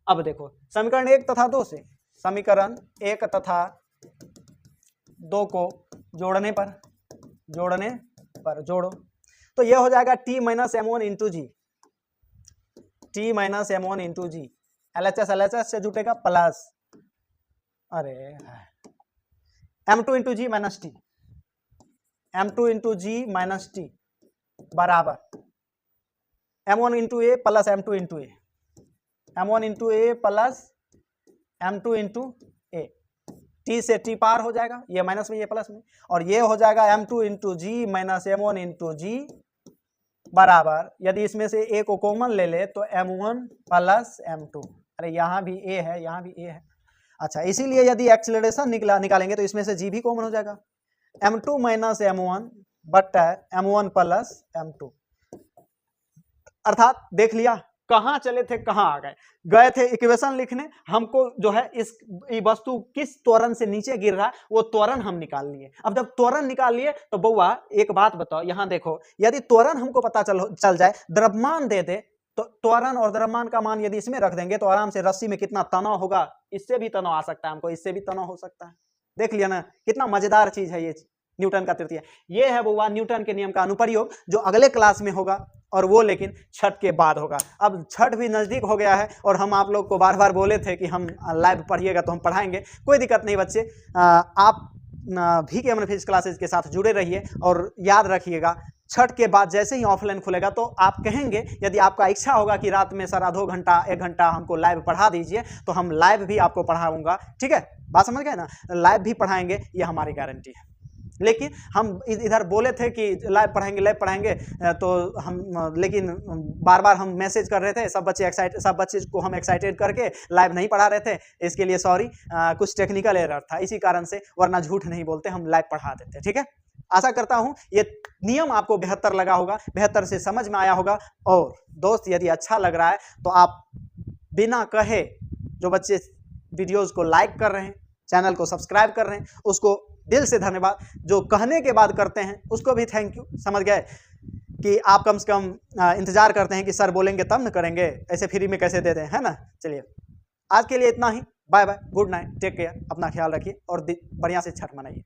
अब देखो समीकरण 1 तथा 2 से, समीकरण 1 तथा 2 को जोड़ो, तो यह हो जाएगा T माइनस m1 इंटू जी, LHS से जुटेगा प्लस, अरे m2 इंटू जी माइनस टी, बराबर m1 इंटू ए प्लस m2 इंटू ए, m1 इंटू ए प्लस m2 इंटू ए, टी से टी पार हो जाएगा, ये माइनस में ये प्लस में, और ये हो जाएगा m2 इंटू जी माइनस m1 इंटू जी बराबर, यदि इसमें से ए को कॉमन ले ले तो m1 प्लस m2, अरे यहाँ भी ए है यहाँ भी ए है, अच्छा इसीलिए यदि एक्सीलरेशन निकालेंगे तो इसमें से जी भी कॉमन हो जाएगा, m2 माइनस m1 बट्टा m1 प्लस m2, अर्थात देख लिया कहां चले थे कहां आ गए थे इक्वेशन लिखने, हमको जो है इस वस्तु किस त्वरण से नीचे गिर रहा है वो त्वरण हम निकाल लिए। अब जब त्वरण निकाल लिए तो बउआ एक बात बताओ, यहां देखो यदि त्वरण हमको पता चल जाए, द्रव्यमान दे दे तो त्वरण और द्रव्यमान का मान यदि इसमें रख देंगे तो आराम से रस्सी में कितना तनाव होगा, इससे भी तनाव आ सकता है हमको, इससे भी तनाव हो सकता है। देख लिया ना कितना मजेदार चीज है ये न्यूटन का तृतीय, ये है बउआ न्यूटन के नियम का अनुप्रयोग जो अगले क्लास में होगा, और वो लेकिन छठ के बाद होगा। अब छठ भी नजदीक हो गया है और हम आप लोग को बार बार बोले थे कि हम लाइव पढ़िएगा तो हम पढ़ाएंगे, कोई दिक्कत नहीं बच्चे, आप भी के अमन फिजिक्स क्लासेस के साथ जुड़े रहिए और याद रखिएगा छठ के बाद जैसे ही ऑफलाइन खुलेगा तो आप कहेंगे, यदि आपका इच्छा होगा कि रात में सर आधो घंटा 1 घंटा हमको लाइव पढ़ा दीजिए तो हम लाइव भी आपको पढ़ाऊंगा, ठीक है, बात समझ गए ना, लाइव भी पढ़ाएंगे, ये हमारी गारंटी है। लेकिन हम इधर बोले थे कि लाइव पढ़ाएंगे तो हम, लेकिन बार बार हम मैसेज कर रहे थे, सब बच्चे को हम एक्साइटेड करके लाइव नहीं पढ़ा रहे थे, इसके लिए सॉरी, कुछ टेक्निकल एरर था इसी कारण से, वरना झूठ नहीं बोलते, हम लाइव पढ़ा देते, ठीक है। आशा करता हूं ये नियम आपको बेहतर लगा होगा, बेहतर से समझ में आया होगा, और दोस्त यदि अच्छा लग रहा है तो आप बिना कहे जो बच्चे वीडियोस को लाइक कर रहे हैं, चैनल को सब्सक्राइब कर रहे हैं, उसको दिल से धन्यवाद, जो कहने के बाद करते हैं उसको भी थैंक यू, समझ गए कि आप कम से कम इंतजार करते हैं कि सर बोलेंगे तब न करेंगे, ऐसे फ्री में कैसे दे दें, है ना। चलिए आज के लिए इतना ही, bye bye, good night, take care, अपना ख्याल रखिए और बढ़िया से छठ मनाइए।